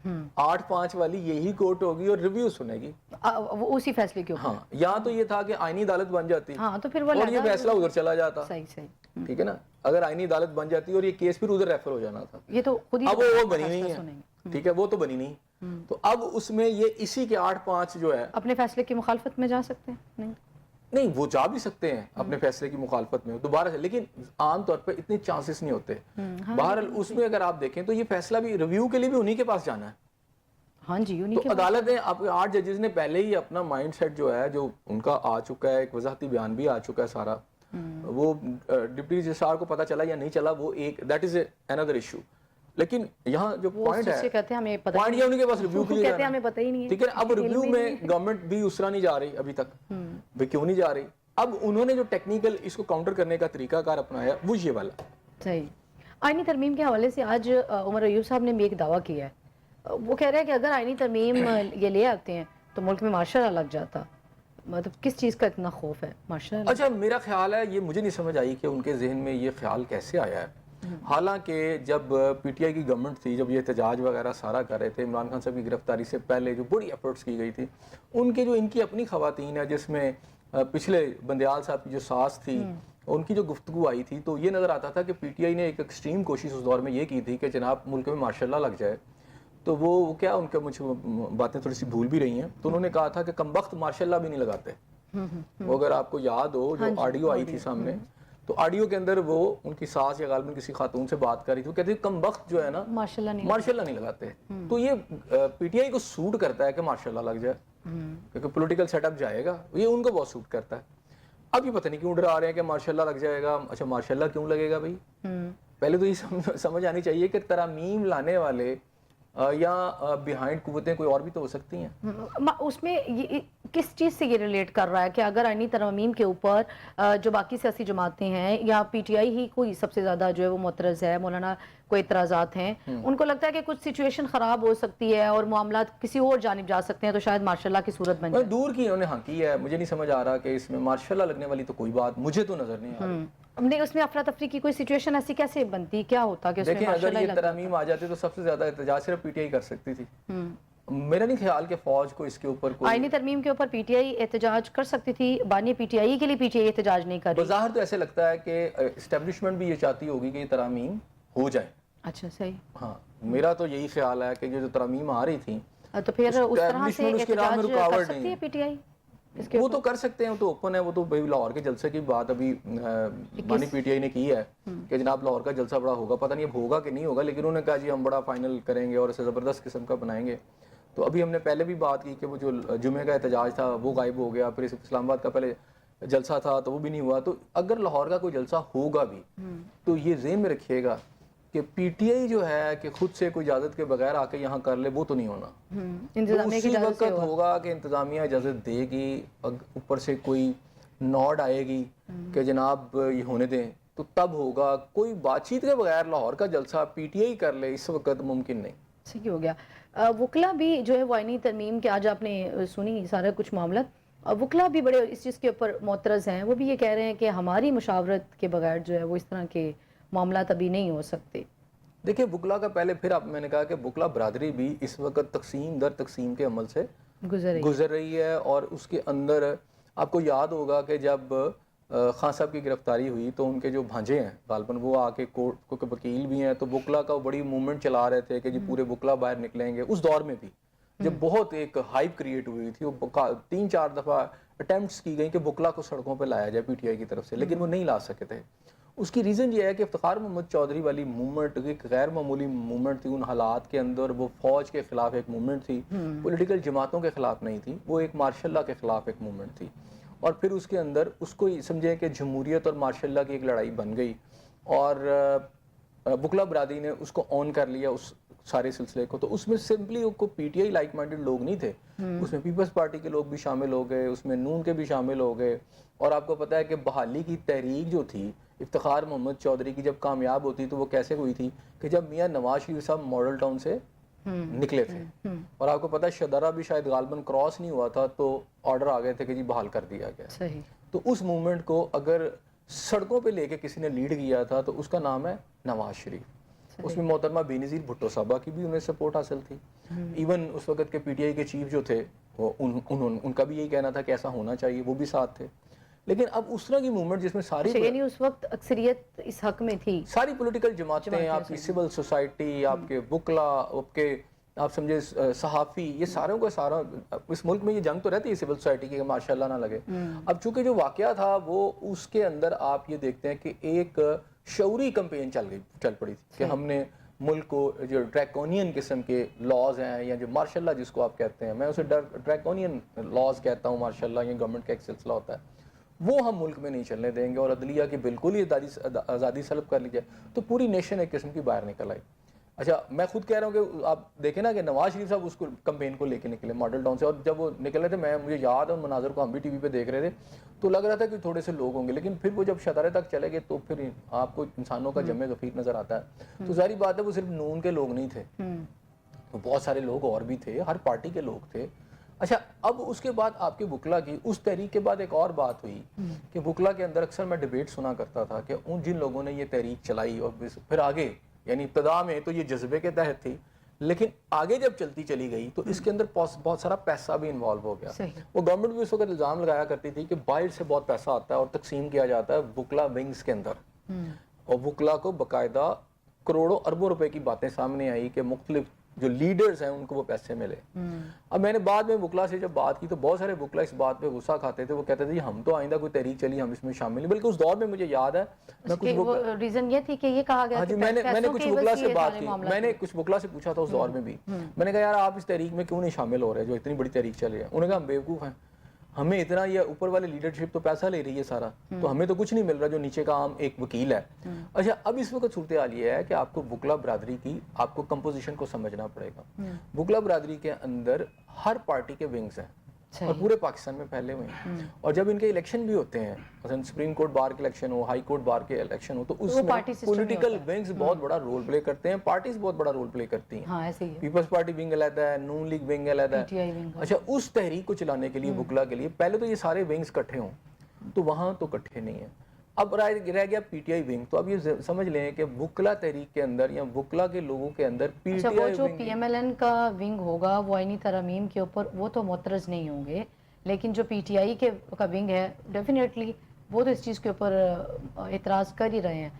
8-5 والی یہی کورٹ ہوگی اور ریویو سنے گی وہ اسی فیصلے کے اوپر. ہاں یہاں تو یہ تھا کہ آئینی عدالت بن جاتی ہاں تو پھر وہ اور یہ فیصلہ ادھر چلا جاتا. صحیح. ٹھیک ہے نا, اگر آئینی عدالت بن جاتی اور یہ کیس پھر ادھر ریفر ہو جانا تھا. یہ تو خود ہی اب وہ بنی نہیں ہے. ٹھیک ہے, وہ تو بنی نہیں. تو اب اس میں یہ اسی کے 8-5 جو ہے اپنے فیصلے کی مخالفت میں جا سکتے ہیں. نہیں, وہ جا بھی سکتے ہیں اپنے فیصلے کی مخالفت میں دوبارہ سے, لیکن عام طور پہ اتنے چانسز نہیں ہوتے. بہرحال اس میں اگر آپ دیکھیں تو یہ فیصلہ بھی ریویو کے لیے بھی انہی کے پاس جانا ہے. ہاں جی, تو عدالت نے 8 ججز نے پہلے ہی اپنا مائنڈ سیٹ جو ہے, جو ان کا آ چکا ہے, ایک وضاحتی بیان بھی آ چکا ہے سارا. وہ ڈپٹی رجسٹرار کو پتا چلا یا نہیں چلا, وہ ایک دیٹ از another ایشو. لیکن یہاں جو پوائنٹ ہے, پوائنٹ یہ ان کے پاس ریویو کے لیے جانا ہے. ٹھیک ہے, اب ریویو میں گورنمنٹ بھی اس طرح نہیں جا رہی ابھی تک. بھئی کیوں نہیں جا رہی؟ اب انہوں نے جو ٹیکنیکل اس کو کاؤنٹر کرنے کا طریقہ کار اپنایا وہ یہ والا. صحیح. آئینی ترمیم کے حوالے سے آج عمر ایوب صاحب نے بھی ایک دعویٰ کیا ہے. وہ کہہ رہے ہیں کہ اگر آئینی ترمیم یہ لے آتے ہیں تو ملک میں مارشل لا لگ جاتا. مطلب کس چیز کا اتنا خوف ہے مارشل لا؟ اچھا, میرا خیال ہے یہ مجھے نہیں سمجھ آئی کہ ان کے ذہن میں یہ خیال کیسے آیا ہے. حالانکہ جب پی ٹی آئی کی گورنمنٹ تھی, جب یہ احتجاج وغیرہ سارا کر رہے تھے, عمران خان صاحب کی گرفتاری سے پہلے جو بڑی ایفرٹس کی گئی تھی, ان کے جو ان کی اپنی خواتین ہیں, جس میں پچھلے بندیال صاحب کی جو ساس تھی, ان کی جو گفتگو آئی تھی, تو یہ نظر آتا تھا کہ پی ٹی آئی نے ایک ایکسٹریم کوشش اس دور میں یہ کی تھی کہ جناب ملک میں مارشل لا لگ جائے. تو وہ کیا, ان کے مجھے باتیں تھوڑی سی بھول بھی رہی ہیں, تو انہوں نے کہا تھا کہ کم وقت مارشل لا بھی نہیں لگاتے. وہ اگر آپ کو یاد ہو جو آڈیو آئی تھی سامنے, تو آڈیو کے اندر وہ ان کی ساس یا غالباً کسی خاتون سے بات کر رہی تھی, وہ کہتی کم وقت جو ہے نا مارشل لا نہیں لگاتے. تو یہ پی ٹی آئی کو سوٹ کرتا ہے کہ مارشل لا لگ جائے, کیونکہ پولیٹیکل سیٹ اپ جائے گا, یہ ان کو بہت سوٹ کرتا ہے. اب یہ پتہ نہیں کیوں ڈرا رہے ہیں کہ مارشل لا لگ جائے گا. اچھا مارشل لا کیوں لگے گا بھائی؟ پہلے تو یہ سمجھ آنی چاہیے کہ ترامیم لانے والے یا بیہائنڈ قوتیں کوئی اور بھی تو ہو سکتی ہیں. اس میں کس چیز سے یہ ریلیٹ کر رہا ہے کہ اگر آئینی ترمیم کے اوپر جو باقی سیاسی جماعتیں ہیں یا پی ٹی آئی ہی کوئی سب سے زیادہ جو ہے وہ معترض ہے, مولانا کوئی اعتراضات ہیں, ان کو لگتا ہے کہ کچھ سچویشن خراب ہو سکتی ہے اور معاملات کسی اور جانب جا سکتے ہیں, تو شاید مارشل لا کی صورت بن جائے. دور کی انہوں نے ہاں کی ہے, مجھے نہیں سمجھ آ رہا کہ اس میں مارشل لا لگنے والی تو کوئی بات مجھے تو نظر نہیں آ رہی. نہیں, اس میں افراتفری کی کوئی سچویشن ایسی کیسے بنتی, کیا ہوتا کہ اس میں دیکھیں اگر یہ ترامیم آ جاتے تو سب سے زیادہ احتجاج صرف پی ٹی آئی کر سکتی تھی. میرا نہیں خیال کہ فوج کو اس کے اوپر کوئی آئینی ترمیم کے اوپر پی ٹی آئی احتجاج کر سکتی تھی. بانی پی ٹی آئی کے لیے پی ٹی آئی احتجاج نہیں کر رہی. بظاہر تو ایسے لگتا ہے کہ اسٹیبلشمنٹ بھی یہ چاہتی ہوگی کہ یہ ترامیم ہو جائے. اچھا صحیح. ہاں, میرا تو یہی خیال ہے کہ جو ترامیم آ رہی تھیں تو پھر اس طرح سے احتجاج کر سکتی ہے پی ٹی آئی. وہ تو کر سکتے ہیں, وہ تو اوپن ہے. وہ تو لاہور کے جلسے کی بات ابھی بانی پی ٹی آئی نے کی ہے کہ جناب لاہور کا جلسہ بڑا ہوگا, پتہ نہیں اب ہوگا کہ نہیں ہوگا, لیکن انہوں نے کہا جی ہم بڑا فائنل کریں گے اور اسے زبردست قسم کا بنائیں گے. تو ابھی ہم نے پہلے بھی بات کی کہ وہ جو جمعے کا احتجاج تھا وہ غائب ہو گیا, پھر اسلام آباد کا پہلے جلسہ تھا تو وہ بھی نہیں ہوا. تو اگر لاہور کا کوئی جلسہ ہوگا بھی تو یہ ذہن میں رکھیے گا کہ پی ٹی آئی جو ہے کہ خود سے کوئی اجازت کے بغیر آ کے یہاں کر لے, وہ تو نہیں ہونا. اسی وقت ہوگا کہ انتظامیہ اجازت دے گی, اوپر سے کوئی نوڈ آئے گی کہ جناب یہ ہونے دیں, تو تب ہوگا. کوئی بات چیت کے بغیر لاہور کا جلسہ پی ٹی آئی کر لے اس وقت ممکن نہیں. صحیح ہو گیا. وکلا بھی جو ہے وہ آئینی ترمیم کے, آج آپ نے سنی سارا کچھ معاملہ, وکلا بھی بڑے اس چیز کے اوپر معترض ہیں. وہ بھی یہ کہہ رہے ہیں کہ ہماری مشاورت کے بغیر جو ہے وہ اس طرح کے معاملات ابھی نہیں ہو سکتے. دیکھیں وکلا کا پہلے پھر میں نے کہا کہ وکلا برادری بھی اس وقت تقسیم در تقسیم کے عمل سے گزر رہی ہے. اور اس کے اندر آپ کو یاد ہوگا کہ جب خان صاحب کی گرفتاری ہوئی تو ان کے جو بھانجے ہیں غالباً وہ آ کے کورٹ کو وکیل بھی ہیں, تو وکلا کا بڑی موومنٹ چلا رہے تھے کہ جی پورے وکلا باہر نکلیں گے. اس دور میں بھی جب بہت ایک ہائپ کریٹ ہوئی تھی, وہ 3-4 دفعہ اٹیمپٹس کی گئیں کہ وکلا کو سڑکوں پہ لایا جائے پی ٹی آئی کی طرف سے, لیکن وہ نہیں لا سکے تھے. اس کی ریزن یہ ہے کہ افتخار محمد چودھری والی موومنٹ ایک غیر معمولی موومنٹ تھی ان حالات کے اندر. وہ فوج کے خلاف ایک موومنٹ تھی, پولیٹیکل جماعتوں کے خلاف نہیں تھی, وہ ایک مارشل لا کے خلاف ایک موومنٹ تھی. اور پھر اس کے اندر اس کو سمجھیں کہ جمہوریت اور مارشل لا کی ایک لڑائی بن گئی, اور وکلا برادری نے اس کو آن کر لیا اس سارے سلسلے کو. تو اس میں سمپلی کو P T I like minded لوگ نہیں تھے, اس میں پیپلز پارٹی کے لوگ بھی شامل ہو گئے, اس میں نون کے بھی شامل ہو گئے. اور آپ کو پتہ ہے کہ بحالی کی تحریک جو تھی افتخار محمد چودھری کی جب کامیاب ہوتی تو وہ کیسے ہوئی تھی کہ جب میاں نواز شریف صاحب ماڈل ٹاؤن سے نکلے تھے, اور آپ کو پتہ ہے شدرہ بھی شاید غالباً کراس نہیں ہوا تھا تو آرڈر آ گئے تھے کہ جی بحال کر دیا گیا. تو اس موومنٹ کو اگر سڑکوں پہ لے کے کسی نے لیڈ کیا تھا تو اس کا نام ہے نواز شریف. اس میں محترمہ بینظیر بھٹو صاحبہ کی بھی انہیں سپورٹ حاصل تھی. ایون اس وقت کے پی ٹی آئی کے چیف جو تھے ان کا بھی یہی کہنا تھا کہ ایسا ہونا چاہیے, وہ بھی ساتھ تھے. لیکن اب اس طرح کی موومنٹ جس میں ساری یعنی اس وقت اکثریت اس حق میں تھی, ساری پولیٹیکل جماعتیں, آپ کی سول سوسائٹی, آپ کے وکلا, آپ کے آپ سمجھے صحافی, یہ ساروں کا سارا اس ملک میں یہ جنگ تو رہتی ہے سول سوسائٹی کی کہ ماشاءاللہ نہ لگے. اب چونکہ جو واقعہ تھا وہ اس کے اندر آپ یہ دیکھتے ہیں کہ ایک شعوری کمپین چل پڑی تھی کہ ہم نے ملک کو جو ڈریکونین قسم کے لاز ہیں یا جو مارشل لا جس کو آپ کہتے ہیں, میں اسے ڈریکونین لاز کہتا ہوں, مارشل لا یہ گورنمنٹ کا ایک سلسلہ ہوتا ہے, وہ ہم ملک میں نہیں چلنے دیں گے اور عدلیہ کی بالکل ہی آزادی سلب کر لی جائے. تو پوری نیشن ایک قسم کی باہر نکل آئی. اچھا میں خود کہہ رہا ہوں کہ آپ دیکھیں نا کہ نواز شریف صاحب اس کو کمپین کو لے کے نکلے ماڈل ٹاؤن سے, اور جب وہ نکلے تھے مجھے یاد ہے ان مناظر کو ہم بھی ٹی وی پہ دیکھ رہے تھے تو لگ رہا تھا کہ تھوڑے سے لوگ ہوں گے, لیکن پھر وہ جب شتارے تک چلے گئے تو پھر آپ کو انسانوں کا جمع غفیر نظر آتا ہے. تو ظاہری بات ہے وہ صرف نون کے لوگ نہیں تھے, تو بہت سارے لوگ اور بھی تھے, ہر پارٹی کے لوگ تھے. اچھا اب اس کے بعد آپ کے وکلا کی اس تحریک کے بعد ایک اور بات ہوئی کہ وکلا کے اندر اکثر میں ڈیبیٹ سنا کرتا تھا کہ ان جن لوگوں نے یہ تحریک چلائی اور پھر آگے یعنی ابتدا میں تو یہ جذبے کے تحت تھی, لیکن آگے جب چلتی چلی گئی تو اس کے اندر بہت سارا پیسہ بھی انوالو ہو گیا. وہ گورنمنٹ بھی اس وقت الزام لگایا کرتی تھی کہ باہر سے بہت پیسہ آتا ہے اور تقسیم کیا جاتا ہے وکلا ونگز کے اندر, اور وکلا کو باقاعدہ کروڑوں اربوں روپے کی باتیں سامنے آئی کہ مختلف جو لیڈرز ہیں ان کو وہ پیسے ملے. اب میں نے بعد میں وکلا سے جب بات کی تو بہت سارے وکلا اس بات پہ غصہ کھاتے تھے, وہ کہتے تھے ہم تو آئندہ کوئی تحریک چلی ہم اس میں شامل نہیں, بلکہ اس دور میں مجھے یاد ہے ریزن یہ تھی کہ یہ کہا گیا میں نے کچھ وکلا سے بات کی, میں نے کچھ وکلا سے پوچھا تھا اس دور میں بھی, میں نے کہا یار آپ اس تحریک میں کیوں نہیں شامل ہو رہے جو اتنی بڑی تحریک چل رہی ہے. انہوں نے کہا ہم بیوقوف ہیں, ہمیں اتنا یہ اوپر والے لیڈرشپ تو پیسہ لے رہی ہے سارا, تو ہمیں تو کچھ نہیں مل رہا جو نیچے کا عام ایک وکیل ہے. اچھا اب اس وقت صورتحال یہ ہے کہ آپ کو وکلا برادری کی آپ کو کمپوزیشن کو سمجھنا پڑے گا. وکلا برادری کے اندر ہر پارٹی کے ونگز ہیں اور پورے پاکستان میں پھیلے ہوئے ہیں, اور جب ان کے الیکشن بھی ہوتے ہیں مثلا سپریم کورٹ بار کے الیکشن ہو, ہائی کورٹ بار کے الیکشن ہو, تو اس میں پولیٹیکل ونگز بہت بڑا رول پلے کرتے ہیں, پارٹیز بہت بڑا رول پلے کرتی ہیں. پیپلز پارٹی ونگ علیحدہ ہے, نون لیگ ونگ علیحدہ ہے. اچھا اس تحریک کو چلانے کے لیے وکلا کے لیے پہلے تو یہ سارے ونگز اکٹھے ہوں, تو وہاں تو اکٹھے نہیں ہیں. اب رہ گیا پی ٹی آئی ونگ, تو اب یہ سمجھ لیں کہ وکلا تحریک کے اندر یا وکلا کے لوگوں کے اندر پی ٹی آئی جو پی ایم ایل این کا ونگ ہوگا وہ آئینی ترامیم کے اوپر وہ تو معترض نہیں ہوں گے, لیکن جو پی ٹی آئی کا ونگ ہے ڈیفینیٹلی وہ تو اس چیز کے اوپر اعتراض کر ہی رہے ہیں.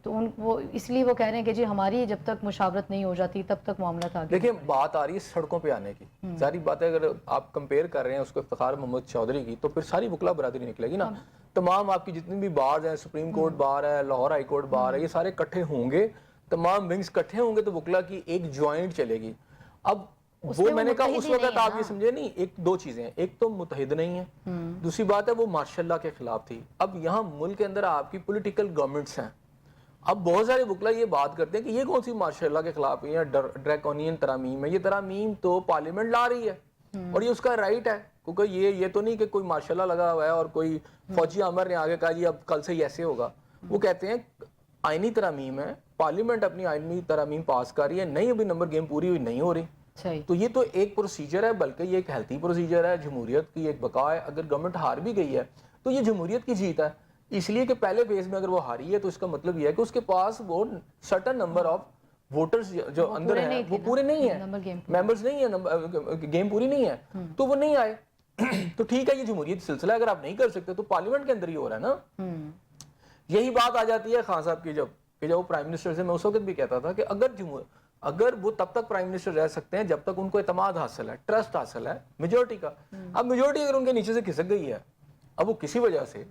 تو وہ اس لیے وہ کہہ رہے ہیں کہ جی ہماری جب تک مشاورت نہیں ہو جاتی تب تک معاملات آگے. دیکھیں بات آ رہی ہے سڑکوں پہ آنے کی, ظاہری بات ہے اگر آپ کمپیئر کر رہے ہیں اس کو افتخار محمد چودھری کی, تو پھر ساری وکلا برادری نکلے گی نا. تمام آپ کی جتنی بھی بارز ہیں, سپریم کورٹ بار ہے, لاہور ہائی کورٹ بار ہے, یہ سارے اکٹھے ہوں گے, تمام ونگز اکٹھے ہوں گے تو وکلا کی ایک جوائنٹ چلے گی. اب وہ میں نے کہا اس وقت آپ یہ سمجھے نہیں, ایک دو چیزیں ہیں, ایک تو متحد نہیں ہے, دوسری بات ہے وہ ماشاء اللہ کے خلاف تھی. اب یہاں ملک کے اندر آپ کی پولیٹیکل گورنمنٹس ہیں, اب بہت سارے وکلا یہ بات کرتے ہیں کہ یہ کون سی ماشاء اللہ کے خلاف ہے یا ڈریکونین ترامیم ہے, یہ ترامیم تو پارلیمنٹ لا رہی ہے اور یہ اس کا رائٹ ہے, کیونکہ یہ تو نہیں کہ کوئی ماشاء اللہ لگا ہوا ہے اور کوئی فوجی عامر نے آگے کہا جی اب کل سے ہی ایسے ہوگا. وہ کہتے ہیں آئینی ترامیم ہے, پارلیمنٹ اپنی آئینی ترامیم پاس کر رہی ہے, نہیں ابھی نمبر گیم پوری ہوئی نہیں ہو رہی, تو یہ تو ایک پروسیجر ہے, بلکہ یہ ایک ہیلتھی پروسیجر ہے, جمہوریت کی ایک بقا ہے. اگر گورنمنٹ ہار بھی گئی ہے تو یہ جمہوریت کی جیت ہے, اس لیے کہ پہلے فیز میں اگر وہ ہاری ہے تو اس کا مطلب یہ ہے کہ اس کے پاس وہ سرٹن نمبر آف ووٹرز جو اندر ہیں وہ پورے نہیں ہیں, ممبرز نہیں ہیں, گیم پوری نہیں ہے, تو وہ نہیں آئے. تو ٹھیک ہے یہ جمہوریت سلسلہ اگر آپ نہیں کر سکتے تو پارلیمنٹ کے اندر ہی ہو رہا ہے نا. یہی بات آ جاتی ہے خان صاحب کی جب وہ پرائم منسٹر سے, میں اس وقت بھی کہتا تھا کہ اگر وہ تب تک پرائم منسٹر رہ سکتے ہیں جب تک ان کو اعتماد حاصل ہے, ٹرسٹ حاصل ہے میجورٹی کا. اب میجورٹی اگر ان کے نیچے سے کھسک گئی ہے, اب وہ کسی وجہ سے,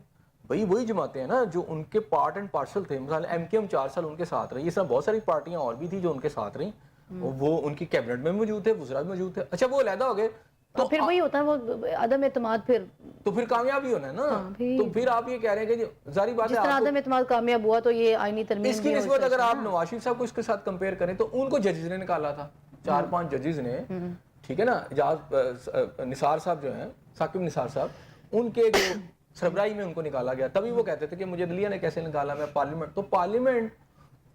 بھئی وہی جماعتیں ہیں نا جو ان کے پارٹ اینڈ پارسل تھے, مثلا ایم کیو ایم 4 سال ان کے ساتھ رہی, اس طرح بہت ساری پارٹیاں اور بھی تھی جو ان کے ساتھ رہیں, وہ ان کی کیبنٹ میں موجود تھے, وزراء بھی موجود تھے. اچھا وہ علیحدہ ہو گئے تو پھر وہی ہوتا ہے وہ عدم اعتماد, پھر کامیابی ہونا ہے نا. تو پھر آپ یہ کہہ رہے ہیں کہ ظاہری بات ہے جس طرح عدم اعتماد کامیاب ہوا تو یہ آئینی ترمیم اس کی نسبت اگر آپ نواز شریف صاحب کو اس کے ساتھ کمپیئر کریں تو ان کو ججز نے نکالا تھا, 4-5 ججز نے, ٹھیک ہے نا, نثار صاحب جو ہیں, ثاقب نثار صاحب, ان کے جو سربراہی میں ان کو نکالا گیا. تبھی وہ کہتے تھے کہ مجھے عدلیہ نے کیسے نکالا, میں پارلیمنٹ. تو پارلیمنٹ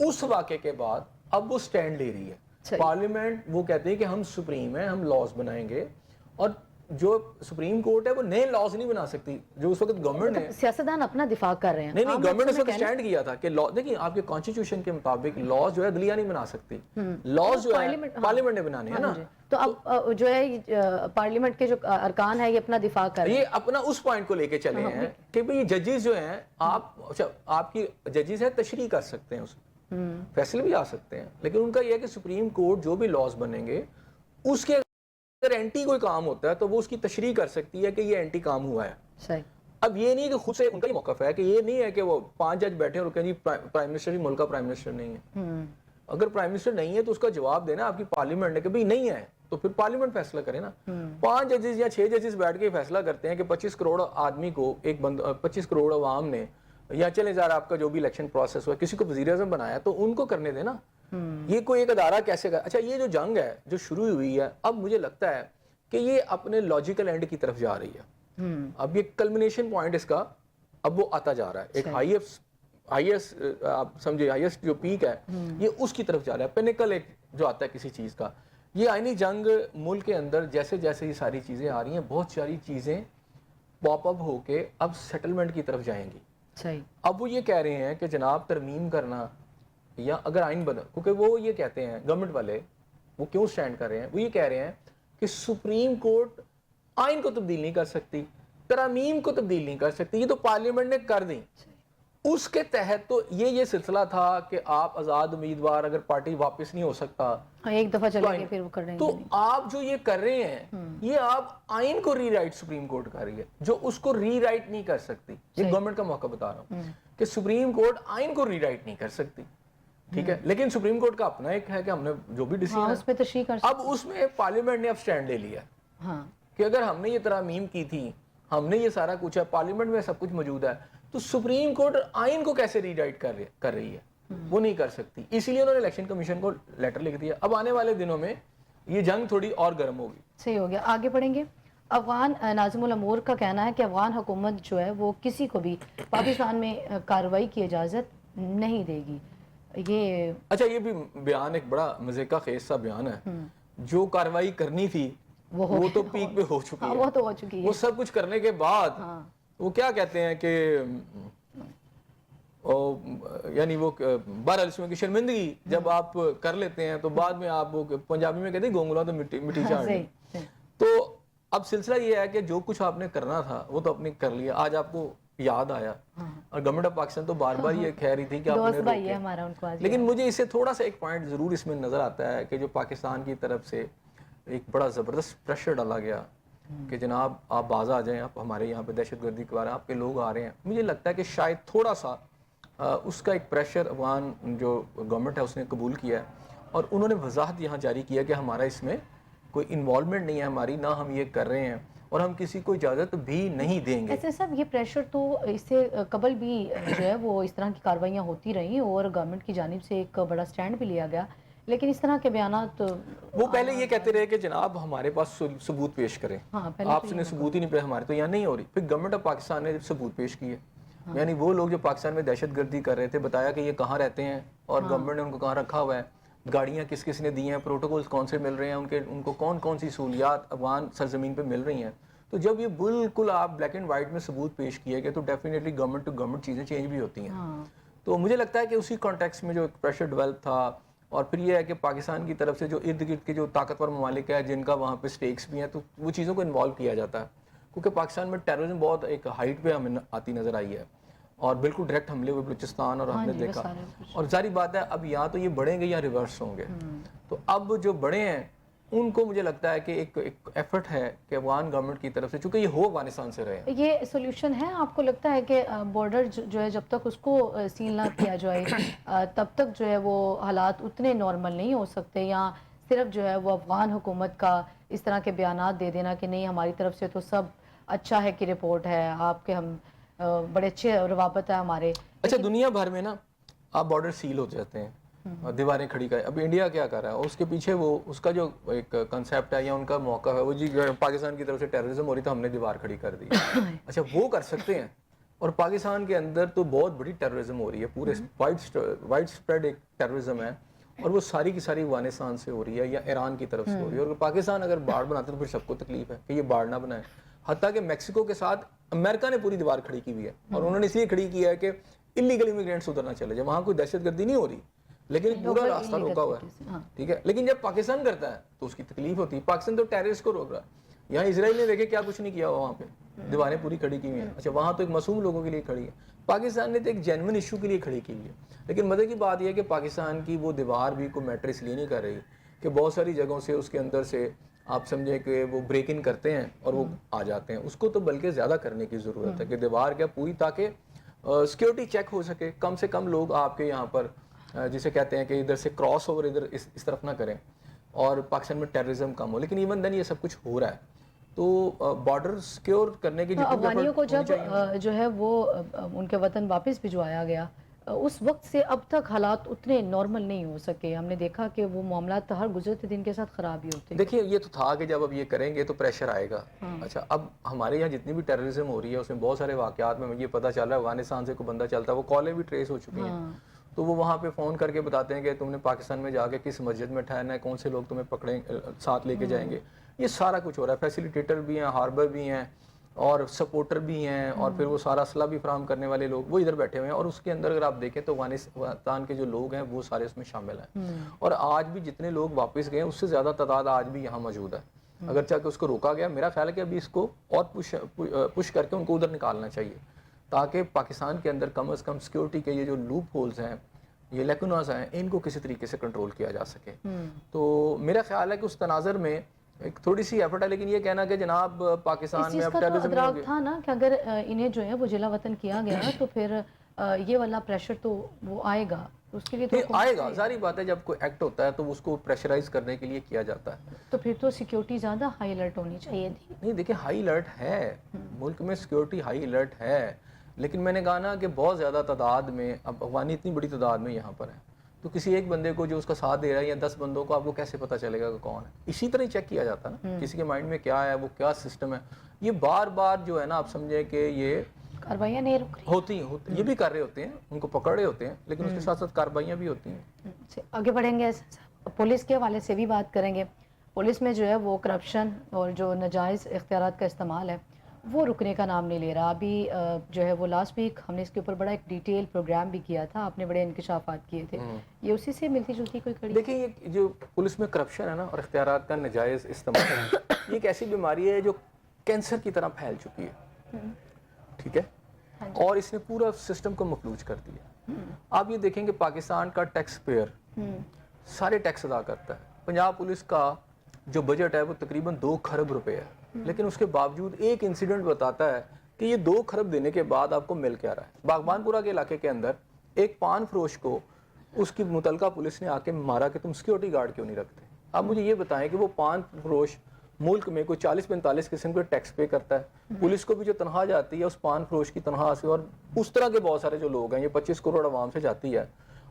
اس واقعے کے بعد اب وہ سٹینڈ لے رہی ہے. پارلیمنٹ وہ کہتے ہیں کہ ہم سپریم ہیں, ہم لاز بنائیں گے, اور جو سپریم کورٹ ہے وہ نئے لاز نہیں بنا سکتی. جو اس وقت گورنمنٹ نے سیاستدان اپنا دفاع کر رہے ہیں. نہیں گورنمنٹ نے اس وقت اسٹینڈ کیا تھا کہ دیکھیں آپ کے کانسٹیٹیوشن کے مطابق لاز جو ہے عدلیہ نہیں بنا سکتی, لاز جو ہے پارلیمنٹ نے بنانے ہیں نا. تو اب جو ہے پارلیمنٹ کے جو ارکان ہے یہ اپنا دفاع کر رہے ہیں, یہ اپنا اس پوائنٹ کو لے کے چلے ہیں کہ بھئی ججز جو ہیں آپ کی ججز ہیں تشریح کر سکتے ہیں, اس فیصلے بھی آ سکتے ہیں, لیکن ان کا یہ ہے کہ سپریم کورٹ جو بھی لاز بنیں گے اس کے اگر اینٹی کوئی کام ہوتا ہے تو وہ اس کی تشریح کر سکتی ہے کہ یہ اینٹی کام ہوا ہے. صحیح. اب یہ نہیں کہ خود سے ان کا یہ موقف ہے کہ یہ نہیں ہے کہ وہ 5 جج بیٹھے اور کہیں جی پرائم منسٹر بھی ملک کا پرائم منسٹر نہیں ہے. اگر پرائم منسٹر نہیں ہے تو اس کا جواب دینا آپ کی پارلیمنٹ نے کہ بھئی نہیں ہے تو پھر پارلیمنٹ فیصلہ کرے نا. 5 ججز یا 6 ججز بیٹھ کے فیصلہ کرتے ہیں کہ 25 کروڑ آدمی کو 25 کروڑ عوام نے یا چلے ذرا آپ کا جو بھی الیکشن پروسیس ہوا کسی کو وزیر اعظم بنایا تو ان کو کرنے دینا. یہ کوئی ایک ادارہ کیسے کر. اچھا یہ جو جنگ ہے جو شروع ہوئی ہے اب مجھے لگتا ہے کہ یہ اپنے لاجیکل اینڈ کی طرف جا رہی ہے. اب یہ کلمنیشن پوائنٹ اس کا اب وہ آتا جا رہا ہے. ایک ہائیسٹ آپ سمجھے ہائیسٹ جو پیک ہے یہ اس کی طرف جا رہا ہے, پینیکل ایک جو آتا ہے کسی چیز کا. یہ آئینی جنگ ملک کے اندر جیسے جیسے یہ ساری چیزیں آ رہی ہیں بہت ساری چیزیں پاپ اپ ہو کے اب سیٹلمنٹ کی طرف جائیں گی. صحیح. اب وہ یہ کہہ رہے ہیں کہ جناب ترمیم کرنا یا اگر آئین بنا, کیونکہ وہ یہ کہتے ہیں گورنمنٹ والے وہ کیوں سٹینڈ کر رہے ہیں, وہ یہ کہہ رہے ہیں کہ سپریم کورٹ آئین کو تبدیل نہیں کر سکتی, ترامیم کو تبدیل نہیں کر سکتی, یہ تو پارلیمنٹ نے کر دی. اس کے تحت تو یہ سلسلہ تھا کہ آپ آزاد امیدوار اگر پارٹی واپس نہیں ہو سکتا ایک دفعہ چلے گے پھر وہ کر رہے ہیں. تو آپ جو یہ کر رہے ہیں یہ آپ آئین کو ری رائٹ سپریم کورٹ کر رہی ہے جو اس کو ری رائٹ نہیں کر سکتی. یہ گورنمنٹ کا موقع بتا رہا ہوں کہ سپریم کورٹ آئین کو ری رائٹ نہیں کر سکتی, ٹھیک ہے, لیکن سپریم کورٹ کا اپنا ایک ہے کہ ہم نے جو بھی ڈیسیژن اس پہ تشریح کر اب اس میں پارلیمنٹ نے اب سٹینڈ لے لیا کہ اگر ہم نے یہ ترامیم کی تھی ہم نے یہ سارا کچھ ہے پارلیمنٹ میں سب کچھ موجود ہے تو سپریم کورٹ آئین کو کیسے ری رائٹ کر رہی ہے, وہ نہیں کر سکتی. اسی لیے انہوں نے الیکشن کمیشن کو لیٹر لکھ دیا. اب آنے والے دنوں میں یہ جنگ تھوڑی اور گرم ہوگی. صحیح ہو گیا. آگے پڑھیں گے. افغان ناظم الامور کا کہنا ہے کہ افغان حکومت جو ہے وہ کسی کو بھی پاکستان میں کارروائی کی اجازت نہیں دے گی. یہ اچھا یہ بھی بیان ایک بڑا مزے کا خیز سا بیان ہے. جو کارروائی کرنی تھی وہ تو پیک پہ ہو چکی ہے, وہ تو ہو چکی ہے. وہ سب کچھ کرنے کے بعد وہ کیا کہتے ہیں کہ یعنی وہ بہرحال اس میں کی شرمندگی جب آپ کر لیتے ہیں تو بعد میں آپ پنجابی میں کہتے ہیں گونگلا تو مٹی چاڑ. تو اب سلسلہ یہ ہے کہ جو کچھ آپ نے کرنا تھا وہ تو آپ نے کر لیا. آج آپ کو یاد آیا اور گورنمنٹ آف پاکستان تو بار بار یہ کہہ رہی تھی کہ آپ نے روکے, لیکن مجھے اس سے تھوڑا سا ایک پوائنٹ ضرور اس میں نظر آتا ہے کہ جو پاکستان کی طرف سے ایک بڑا زبردست پریشر ڈالا گیا کہ جناب آپ باز آ جائیں, آپ ہمارے یہاں پہ دہشت گردی کے بارے آپ کے لوگ آ رہے ہیں. مجھے لگتا ہے کہ شاید تھوڑا سا اس کا ایک پریشر افغان جو گورنمنٹ ہے اس نے قبول کیا ہے اور انہوں نے وضاحت یہاں جاری کیا کہ ہمارا اس میں کوئی انوالومنٹ نہیں ہے ہماری, نہ ہم یہ کر رہے ہیں اور ہم کسی کو اجازت بھی نہیں دیں گے. ایسے صاحب یہ پریشر تو اس سے قبل بھی جو ہے وہ اس طرح کی کاروائیاں ہوتی رہیں اور گورنمنٹ کی جانب سے ایک بڑا سٹینڈ بھی لیا گیا, لیکن اس طرح کے بیانات وہ پہلے یہ کہتے رہے کہ جناب ہمارے پاس ثبوت پیش کریں, آپ نے ثبوت ہی نہیں پہ ہمارے تو یہاں نہیں ہو رہی. پھر گورنمنٹ آف پاکستان نے ثبوت پیش کیے, یعنی وہ لوگ جو پاکستان میں دہشت گردی کر رہے تھے بتایا کہ یہ کہاں رہتے ہیں اور گورنمنٹ نے ان کو کہاں رکھا ہوا ہے, گاڑیاں کس کس نے دی ہیں, پروٹوکولز کون سے مل رہے ہیں, ان کو کون کون سی سہولیات افغان سرزمین پہ مل رہی ہیں. تو جب یہ بالکل آپ بلیک اینڈ وائٹ میں ثبوت پیش کیے گئے تو ڈیفینیٹلی گورنمنٹ ٹو گورنمنٹ چیزیں چینج بھی ہوتی ہیں. تو مجھے لگتا ہے کہ اسی کانٹیکس میں جو پریشر ڈیولپ تھا اور پھر یہ ہے کہ پاکستان کی طرف سے جو ارد گرد کے جو طاقتور ممالک ہیں جن کا وہاں پہ سٹیکس بھی ہیں تو وہ چیزوں کو انوالو کیا جاتا ہے, کیونکہ پاکستان میں ٹیررزم بہت ایک ہائٹ پہ ہمیں آتی نظر آئی ہے اور بالکل ڈائریکٹ حملے ہوئے بلوچستان اور ہم نے دیکھا. اور ظاہری بات ہے اب یا تو یہ بڑھیں گے یا ریورس ہوں گے. تو اب جو بڑے ہیں ان کو مجھے لگتا ہے کہ ایک ایفرٹ ہے کہ افغان گورنمنٹ کی طرف سے, چونکہ یہ ہو افغانستان سے رہے ہیں. یہ سولوشن ہے آپ کو لگتا ہے کہ بارڈر جو ہے جب تک اس کو سیل نہ کیا جائے تب تک جو ہے وہ حالات اتنے نارمل نہیں ہو سکتے, یا صرف جو ہے وہ افغان حکومت کا اس طرح کے بیانات دے دینا کہ نہیں ہماری طرف سے تو سب اچھا ہے کی رپورٹ ہے, آپ کے ہم بڑے اچھے روابط ہے ہمارے. اچھا دنیا بھر میں نا آپ بارڈر سیل ہو جاتے ہیں, دیواریں کھڑی کر, اب انڈیا کیا کر رہا ہے اس کے پیچھے وہ اس کا جو ایک کنسیپٹ ہے یا ان کا موقع ہے وہ جی پاکستان کی طرف سے ٹیررزم ہو رہی تو ہم نے دیوار کھڑی کر دی. اچھا وہ کر سکتے ہیں, اور پاکستان کے اندر تو بہت بڑی ٹیررزم ہو رہی ہے, پورے وائڈ اسپریڈ ایک ٹیررزم ہے اور وہ ساری کی ساری افغانستان سے ہو رہی ہے یا ایران کی طرف سے ہو رہی ہے. اور پاکستان اگر باڑ بناتا ہے تو پھر سب کو تکلیف ہے کہ یہ باڑ نہ بنائے. حتیٰ کہ میکسیکو کے ساتھ امریکہ نے پوری دیوار کھڑی کی ہوئی ہے, اور انہوں نے اس لیے کھڑی کی ہے کہ انلیگل امیگرینٹس ادھر نہ چلے جائے. وہاں کوئی دہشت گردی نہیں ہو رہی لیکن پورا راستہ روکا ہوا ہے, ٹھیک ہے. لیکن جب پاکستان کرتا ہے تو اس کی تکلیف ہوتی ہے. پاکستان تو ٹیررسٹ کو روک رہا ہے. یہاں اسرائیل نے دیکھے کیا کچھ نہیں کیا وہاں پہ, دیواریں پوری کھڑی کی ہوئی ہیں. اچھا وہاں تو ایک معصوم لوگوں کے لیے کھڑی ہے, پاکستان نے تو ایک جینوئن ایشو کے لیے کھڑی کی ہوئی ہے. لیکن مزے کی بات یہ ہے کہ پاکستان کی وہ دیوار بھی کوئی میٹر اس لیے نہیں کر رہی کہ بہت ساری جگہوں سے اس کے اندر سے آپ سمجھیں کہ وہ بریک ان کرتے ہیں اور وہ آ جاتے ہیں. اس کو تو بلکہ زیادہ کرنے کی ضرورت ہے کہ دیوار کیا پوری, تاکہ سیکیورٹی چیک ہو سکے, کم سے کم لوگ آپ کے یہاں پر جسے کہتے ہیں کہ ادھر سے کراس اوور ادھر اس طرف نہ کریں, اور پاکستان میں ٹیررزم کم ہو. لیکن ایون دین یہ سب کچھ ہو رہا ہے, تو بارڈر سیکیور کرنے کی افغانیوں کو جب جو ہے وہ ان کے وطن واپس بھجوایا گیا, اس وقت سے اب تک حالات اتنے نارمل نہیں ہو سکے. ہم نے دیکھا کہ وہ معاملات ہر گزرتے دن کے ساتھ خراب ہی ہوتے. دیکھیے یہ تو تھا کہ جب اب یہ کریں گے تو پریشر آئے گا. اچھا اب ہمارے یہاں جتنی بھی ٹیررزم ہو رہی ہے اس میں بہت سارے واقعات میں یہ پتہ چل رہا ہے افغانستان سے کوئی بندہ چلتا ہے, وہ کالیں بھی ٹریس ہو چکی ہیں, تو وہ وہاں پہ فون کر کے بتاتے ہیں کہ تم نے پاکستان میں جا کے کس مسجد میں ٹھہرنا ہے, کون سے لوگ تمہیں پکڑیں ساتھ لے کے جائیں گے. یہ سارا کچھ ہو رہا ہے. فیسیلیٹیٹر بھی ہیں, ہاربر بھی ہیں, اور سپورٹر بھی ہیں, اور پھر وہ سارا اسلحہ بھی فراہم کرنے والے لوگ وہ ادھر بیٹھے ہوئے ہیں. اور اس کے اندر اگر آپ دیکھیں تو افغانستان کے جو لوگ ہیں وہ سارے اس میں شامل ہیں. اور آج بھی جتنے لوگ واپس گئے اس سے زیادہ تعداد آج بھی یہاں موجود ہے. اگر چاہ کہ اس کو روکا گیا, میرا خیال ہے کہ ابھی اس کو اور پش کر کے ان کو ادھر نکالنا چاہیے, تاکہ پاکستان کے اندر کم از کم سیکیورٹی کے یہ جو لوپ ہولز ہیں, یہ لیکوناز ہیں, ان کو کسی طریقے سے کنٹرول کیا جا سکے. تو میرا خیال ہے کہ اس تناظر میں ایک تھوڑی سی ایفرٹ ہے. لیکن یہ کہنا کہ جناب پاکستان میں اب ٹیررزم نہیں ہوگی, تھا نا کہ اگر انہیں جو ہے وہ جلا وطن کیا گیا تو پھر یہ والا پریشر تو وہ آئے گا, اس کے لیے تو آئے گا. ظاہری بات ہے جب کوئی ایکٹ ہوتا ہے تو اس کو پریشرائز کرنے کے لیے کیا جاتا ہے. تو پھر تو سیکیورٹی زیادہ ہائی الرٹ ہونی چاہیے تھی. نہیں دیکھیں ہائی الرٹ ہے, ملک میں سیکیورٹی ہائی الرٹ ہے, لیکن میں نے کہا نا کہ بہت زیادہ تعداد میں اب افغانی اتنی بڑی تعداد میں یہاں پر ہیں, تو کسی ایک بندے کو جو اس کا ساتھ دے رہا ہے یا 10 بندوں کو آپ کو کیسے پتہ چلے گا کہ کون ہے. اسی طرح ہی چیک کیا جاتا ہے نا کسی کے مائنڈ میں کیا ہے, وہ کیا سسٹم ہے. یہ بار بار جو ہے نا آپ سمجھیں کہ یہ کارروائیاں نہیں رک رہی ہوتی ہیں, یہ بھی کر رہے ہوتے ہیں, ان کو پکڑ رہے ہوتے ہیں, لیکن اس کے ساتھ ساتھ کارروائیاں بھی ہوتی ہیں. آگے بڑھیں گے, پولیس کے حوالے سے بھی بات کریں گے. پولیس میں جو ہے وہ کرپشن اور جو ناجائز اختیارات کا استعمال ہے وہ رکنے کا نام نہیں لے رہا. ابھی جو ہے وہ لاسٹ ویک ہم نے اس کے اوپر بڑا ایک ڈیٹیل پروگرام بھی کیا تھا, آپ نے بڑے انکشافات کیے تھے. یہ اسی سے ملتی جلتی کوئی کڑی؟ دیکھیں یہ جو پولیس میں کرپشن ہے نا اور اختیارات کا ناجائز استعمال ہے, یہ ایک ایسی بیماری ہے جو کینسر کی طرح پھیل چکی ہے, ٹھیک ہے, اور اس نے پورا سسٹم کو مفلوج کر دیا. آپ یہ دیکھیں کہ پاکستان کا ٹیکس پیئر سارے ٹیکس ادا کرتا ہے. پنجاب پولیس کا جو بجٹ ہے وہ تقریباً 2 کھرب روپے ہے, لیکن اس کے باوجود ایک انسیڈنٹ بتاتا ہے کہ یہ 2 کھرب دینے کے بعد آپ کو مل کیا رہا ہے. باغبان پورہ کے علاقے کے اندر ایک پان فروش کو اس کی متعلقہ پولیس نے آ کے مارا کہ تم سیکیورٹی گارڈ کیوں نہیں رکھتے. آپ مجھے یہ بتائیں کہ وہ پان فروش ملک میں کوئی 40-45 قسم کے ٹیکس پے کرتا ہے, پولیس کو بھی جو تنخواہ جاتی ہے اس پان فروش کی تنخواہ سے, اور اس طرح کے بہت سارے جو لوگ ہیں, یہ 25 کروڑ عوام سے جاتی ہے.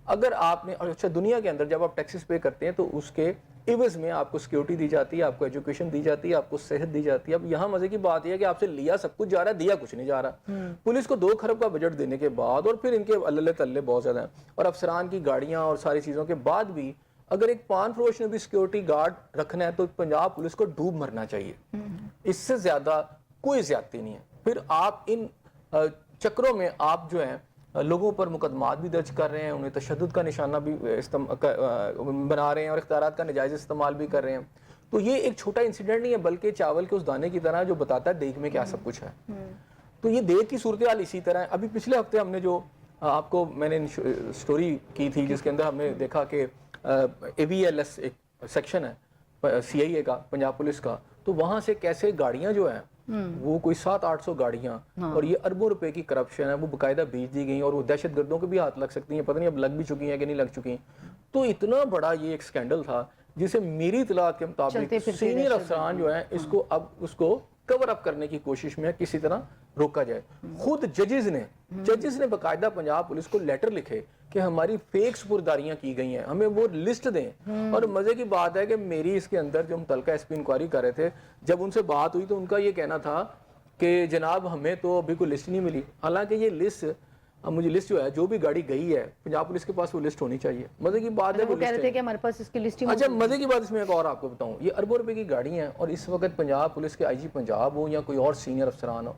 اگر آپ نے, اچھا دنیا کے اندر جب آپ ٹیکسز پے کرتے ہیں تو اس کے عوض میں آپ کو سیکیورٹی دی جاتی ہے, آپ کو ایجوکیشن دی جاتی ہے, آپ کو صحت دی جاتی ہے. اب یہاں مزے کی بات یہ ہے کہ آپ سے لیا سب کچھ جا رہا ہے, دیا کچھ نہیں جا رہا. پولیس کو 2 کھرب کا بجٹ دینے کے بعد, اور پھر ان کے اللہ تلے بہت زیادہ ہیں, اور افسران کی گاڑیاں اور ساری چیزوں کے بعد بھی اگر ایک پان فروش نے بھی سیکیورٹی گارڈ رکھنا ہے تو پنجاب پولیس کو ڈوب مرنا چاہیے. اس سے زیادہ کوئی زیادتی نہیں ہے. پھر آپ ان چکروں میں آپ جو ہیں لوگوں پر مقدمات بھی درج کر رہے ہیں, انہیں تشدد کا نشانہ بھی بنا رہے ہیں, اور اختیارات کا ناجائز استعمال بھی کر رہے ہیں. تو یہ ایک چھوٹا انسیڈنٹ نہیں ہے, بلکہ چاول کے اس دانے کی طرح جو بتاتا ہے دیگ میں کیا سب کچھ ہے. تو یہ دیگ کی صورتحال اسی طرح ہے. ابھی پچھلے ہفتے ہم نے جو آپ کو میں نے سٹوری کی تھی جس کے اندر ہم نے دیکھا کہ AVLS ایک سیکشن ہے CIA کا, پنجاب پولیس کا, تو وہاں سے کیسے گاڑیاں جو ہیں وہ کوئی 700-800 گاڑیاں, اور یہ اربوں روپے کی کرپشن ہے, وہ باقاعدہ بیچ دی گئی, اور وہ دہشت گردوں کے بھی ہاتھ لگ سکتی ہیں, پتہ نہیں اب لگ بھی چکی ہیں کہ نہیں لگ چکی. تو اتنا بڑا یہ ایک سکینڈل تھا جسے میری اطلاعات کے مطابق سینئر افسران جو ہیں اس کو اب اس کو کور اپ کرنے کی کوشش میں کسی طرح روکا جائے. خود ججز نے باقاعدہ پنجاب پولیس کو لیٹر لکھے کہ ہماری فیک سپرداریاں کی گئی ہیں, ہمیں وہ لسٹ دیں. اور مزے کی بات ہے کہ میری اس کے اندر جو متعلقہ SP انکوائری کر رہے تھے, جب ان سے بات ہوئی تو ان کا یہ کہنا تھا کہ جناب ہمیں تو ابھی کوئی لسٹ نہیں ملی. حالانکہ یہ لسٹ اب مجھے لسٹ جو ہے جو بھی گاڑی گئی ہے پنجاب پولیس کے پاس وہ لسٹ ہونی چاہیے. مزے کی بات ہے وہ کہہ رہے تھے کہ ہمارے پاس اس کی لسٹ. اچھا مزے کی بات اس میں ایک اور آپ کو بتاؤں, یہ اربوں روپے کی گاڑی ہیں اور اس وقت پنجاب پولیس کے آئی جی پنجاب ہو یا کوئی اور سینئر افسران ہو,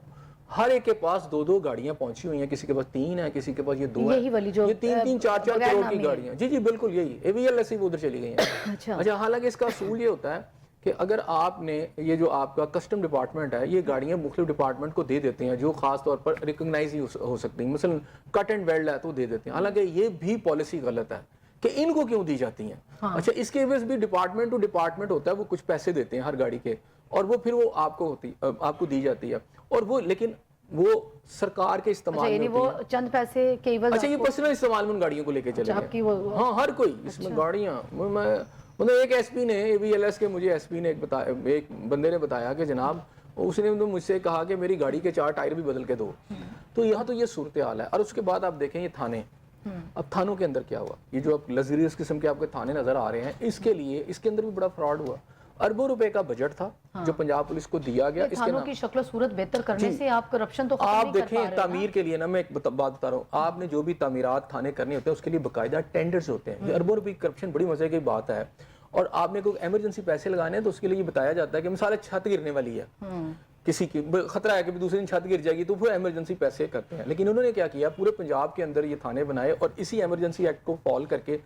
ہر ایک کے پاس 2 گاڑیاں پہنچی ہوئی ہیں, کسی کے پاس 3 ہیں, کسی کے پاس یہ 2 ہیں, یہ 3 4 کروڑ کی گاڑیاں. جی جی بالکل یہی AVLS ہی ادھر چلی گئی ہیں. اچھا حالانکہ اس کا اصول یہ ہوتا ہے کہ اگر آپ نے یہ جو آپ کا کسٹم ڈپارٹمنٹ ہے یہ گاڑیاں مختلف ڈپارٹمنٹ کو دے دیتے ہیں جو خاص طور پر ریکگنائز ہی ہو سکتی ہیں, مثلا کٹ اینڈ ویلڈ ہے تو دے دیتے ہیں, حالانکہ یہ بھی پالیسی غلط ہے کہ ان کو کیوں دی جاتی ہیں. اچھا اس کے عوض بھی ڈپارٹمنٹ ٹو ڈپارٹمنٹ ہوتا ہے, وہ کچھ پیسے دیتے ہیں ہر گاڑی کے اور وہ پھر وہ آپ کو دی جاتی ہے, اور وہ لیکن وہ سرکار کے استعمال یعنی وہ چند پیسے کے عوض. اچھا یہ پرسنل استعمال میں ان گاڑیوں کو لے کے چلے گئے. ہاں ہر کوئی اس میں گاڑیاں, مطلب ایک ایس پی نے AVLS کے مجھے ایس پی نے ایک بندے نے بتایا کہ جناب اس نے مجھ سے کہا کہ میری گاڑی کے 4 ٹائر بھی بدل کے دو. تو یہاں تو یہ صورتحال ہے. اور اس کے بعد آپ دیکھیں یہ تھانے, اب تھانوں کے اندر کیا ہوا, یہ جو اب لگژریس قسم کے آپ کے تھانے نظر آ رہے ہیں, اس کے لیے اس کے اندر بھی بڑا فراڈ ہوا. اربوں روپے کا بجٹ تھا جو پنجاب پولیس کو دیا گیا. اس تھانوں کی شکل و صورت بہتر کرنے سے آپ کرپشن تو ختم نہیں آپ کر پا دیکھیں رہے ہیں. تعمیر کے لیے نا میں ایک بات بتا رہا ہوں, آپ نے جو بھی تعمیرات تھانے کرنے ہوتے ہیں اس کے لیے باقاعدہ ٹینڈرز ہوتے ہیں. یہ اربوں روپے کی کرپشن بڑی مزے کی بات ہے. اور آپ نے کوئی ایمرجنسی پیسے لگانے ہیں تو اس کے لیے یہ بتایا جاتا ہے کہ مثال چھت گرنے والی ہے, کسی کی خطرہ ہے کہ دوسرے دن چھت گر جائے گی, تو وہ ایمرجنسی پیسے کرتے ہیں. لیکن انہوں نے کیا کیا, پورے پنجاب کے اندر یہ تھانے بنائے اور اسی ایمرجنسی ایکٹ کو فال کر کے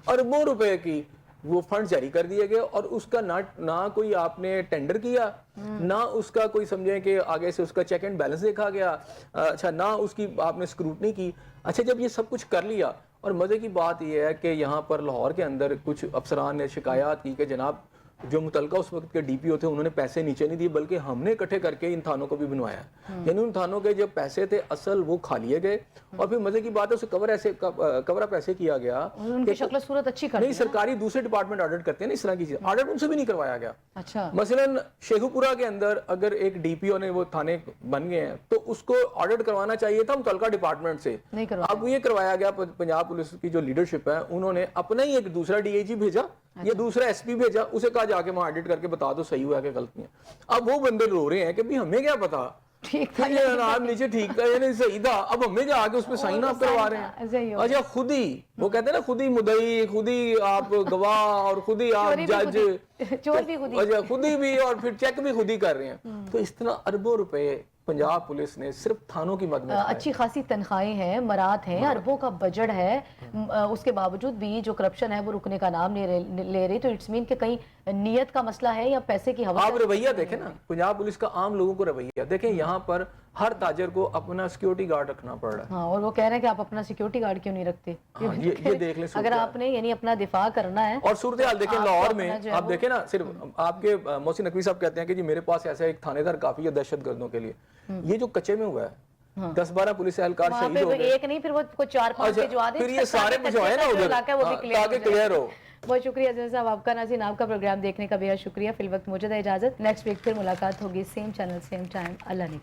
اربوں روپے کی وہ فنڈ جاری کر دیے گئے, اور اس کا نہ کوئی آپ نے ٹینڈر کیا, نہ اس کا کوئی سمجھیں کہ آگے سے اس کا چیک اینڈ بیلنس دیکھا گیا, اچھا نہ اس کی آپ نے اسکروٹنی کی. اچھا جب یہ سب کچھ کر لیا, اور مزے کی بات یہ ہے کہ یہاں پر لاہور کے اندر کچھ افسران نے شکایات کی کہ جناب جو متعلقہ اس وقت کے DPO تھے انہوں نے پیسے نیچے نہیں دیے, بلکہ ہم نے اکٹھے کر کے ان تھانوں کو بھی بنوایا. یعنی ان تھانوں کے جو پیسے تھے اصل وہ کھا لیے گئے, اور پھر مزے کی بات ہے اسے کور اپ ایسے کیا گیا, ان کی شکل صورت اچھی کر نہیں سرکاری دوسرے ڈپارٹمنٹ آڈٹ کرتے ہیں نا اس طرح کی چیز, آڈٹ ان سے بھی نہیں کروایا گیا. اچھا مثلا شیخو پورہ کے اندر اگر ایک DPO نے وہ تھانے بن گئے ہیں تو اس کو آڈٹ کروانا چاہیے تھا متعلقہ ڈپارٹمنٹ سے, اب یہ کروایا گیا. پنجاب پولیس کی جو لیڈرشپ ہے انہوں نے اپنا ہی ایک دوسرا DIG بھیجا یا دوسرا SP بھیجا, اسے کہا جا کے وہاں آڈٹ کر کے بتا دو صحیح ہوا کہ غلط نہیں ہے. اب وہ بندے رو رہے ہیں کہ بھی ہمیں کیا پتا, پھر یہ جناب نیچے ٹھیک تھا یعنی صحیح تھا, اب ہمیں جا کے اس پہ سائن آپ کروا رہے ہیں. اچھا خود ہی وہ کہتے ہیں نا خود ہی مدعی, خود ہی آپ گواہ, اور خود ہی آپ جج, اچھا خود ہی بھی, اور پھر چیک بھی خود ہی کر رہے ہیں. تو اس طرح اربوں روپے پنجاب پولیس نے صرف تھانوں کی مد میں اچھی خاصی تنخواہیں ہیں, مرات ہیں, اربوں کا بجٹ ہے, اس کے باوجود بھی جو کرپشن ہے وہ رکنے کا نام نہیں لے رہی. تو اٹس مین کہ کہیں نیت کا مسئلہ ہے یا پیسے کی ہوا. آپ رویہ دیکھیں نا پنجاب پولیس کا, عام لوگوں کو رویہ دیکھیں, یہاں پر ہر تاجر کو اپنا سیکیورٹی گارڈ رکھنا پڑ رہا ہے. ہاں, اور وہ کہہ رہے ہیں کہ آپ اپنا سیکیورٹی گارڈ کیوں نہیں رکھتے. یہ دیکھ لیں اگر آپ نے یعنی اپنا دفاع کرنا ہے. اور صورتحال دیکھیں لاہور میں, آپ دیکھیں نا صرف آپ کے محسن نقوی صاحب کہتے ہیں کہ جی میرے پاس ایسا ایک تھانے دار کافی ہے دہشت گردوں کے لیے. یہ جو کچے میں ہوا ہے 10-12 پولیس اہلکار شہید ہو گئے, ایک نہیں پھر وہ 4-5 کے جو آدھے پھر یہ سارے بجھوائے نا ادھر تاکہ کلیئر ہو. بہت شکریہ عزیز صاحب آپ کا. ناظرین آپ کا پروگرام دیکھنے کا بے حد شکریہ. فی الوقت مجھے اجازت, نیکسٹ ویک پھر ملاقات ہوگی, سیم چینل سیم ٹائم. اللہ نے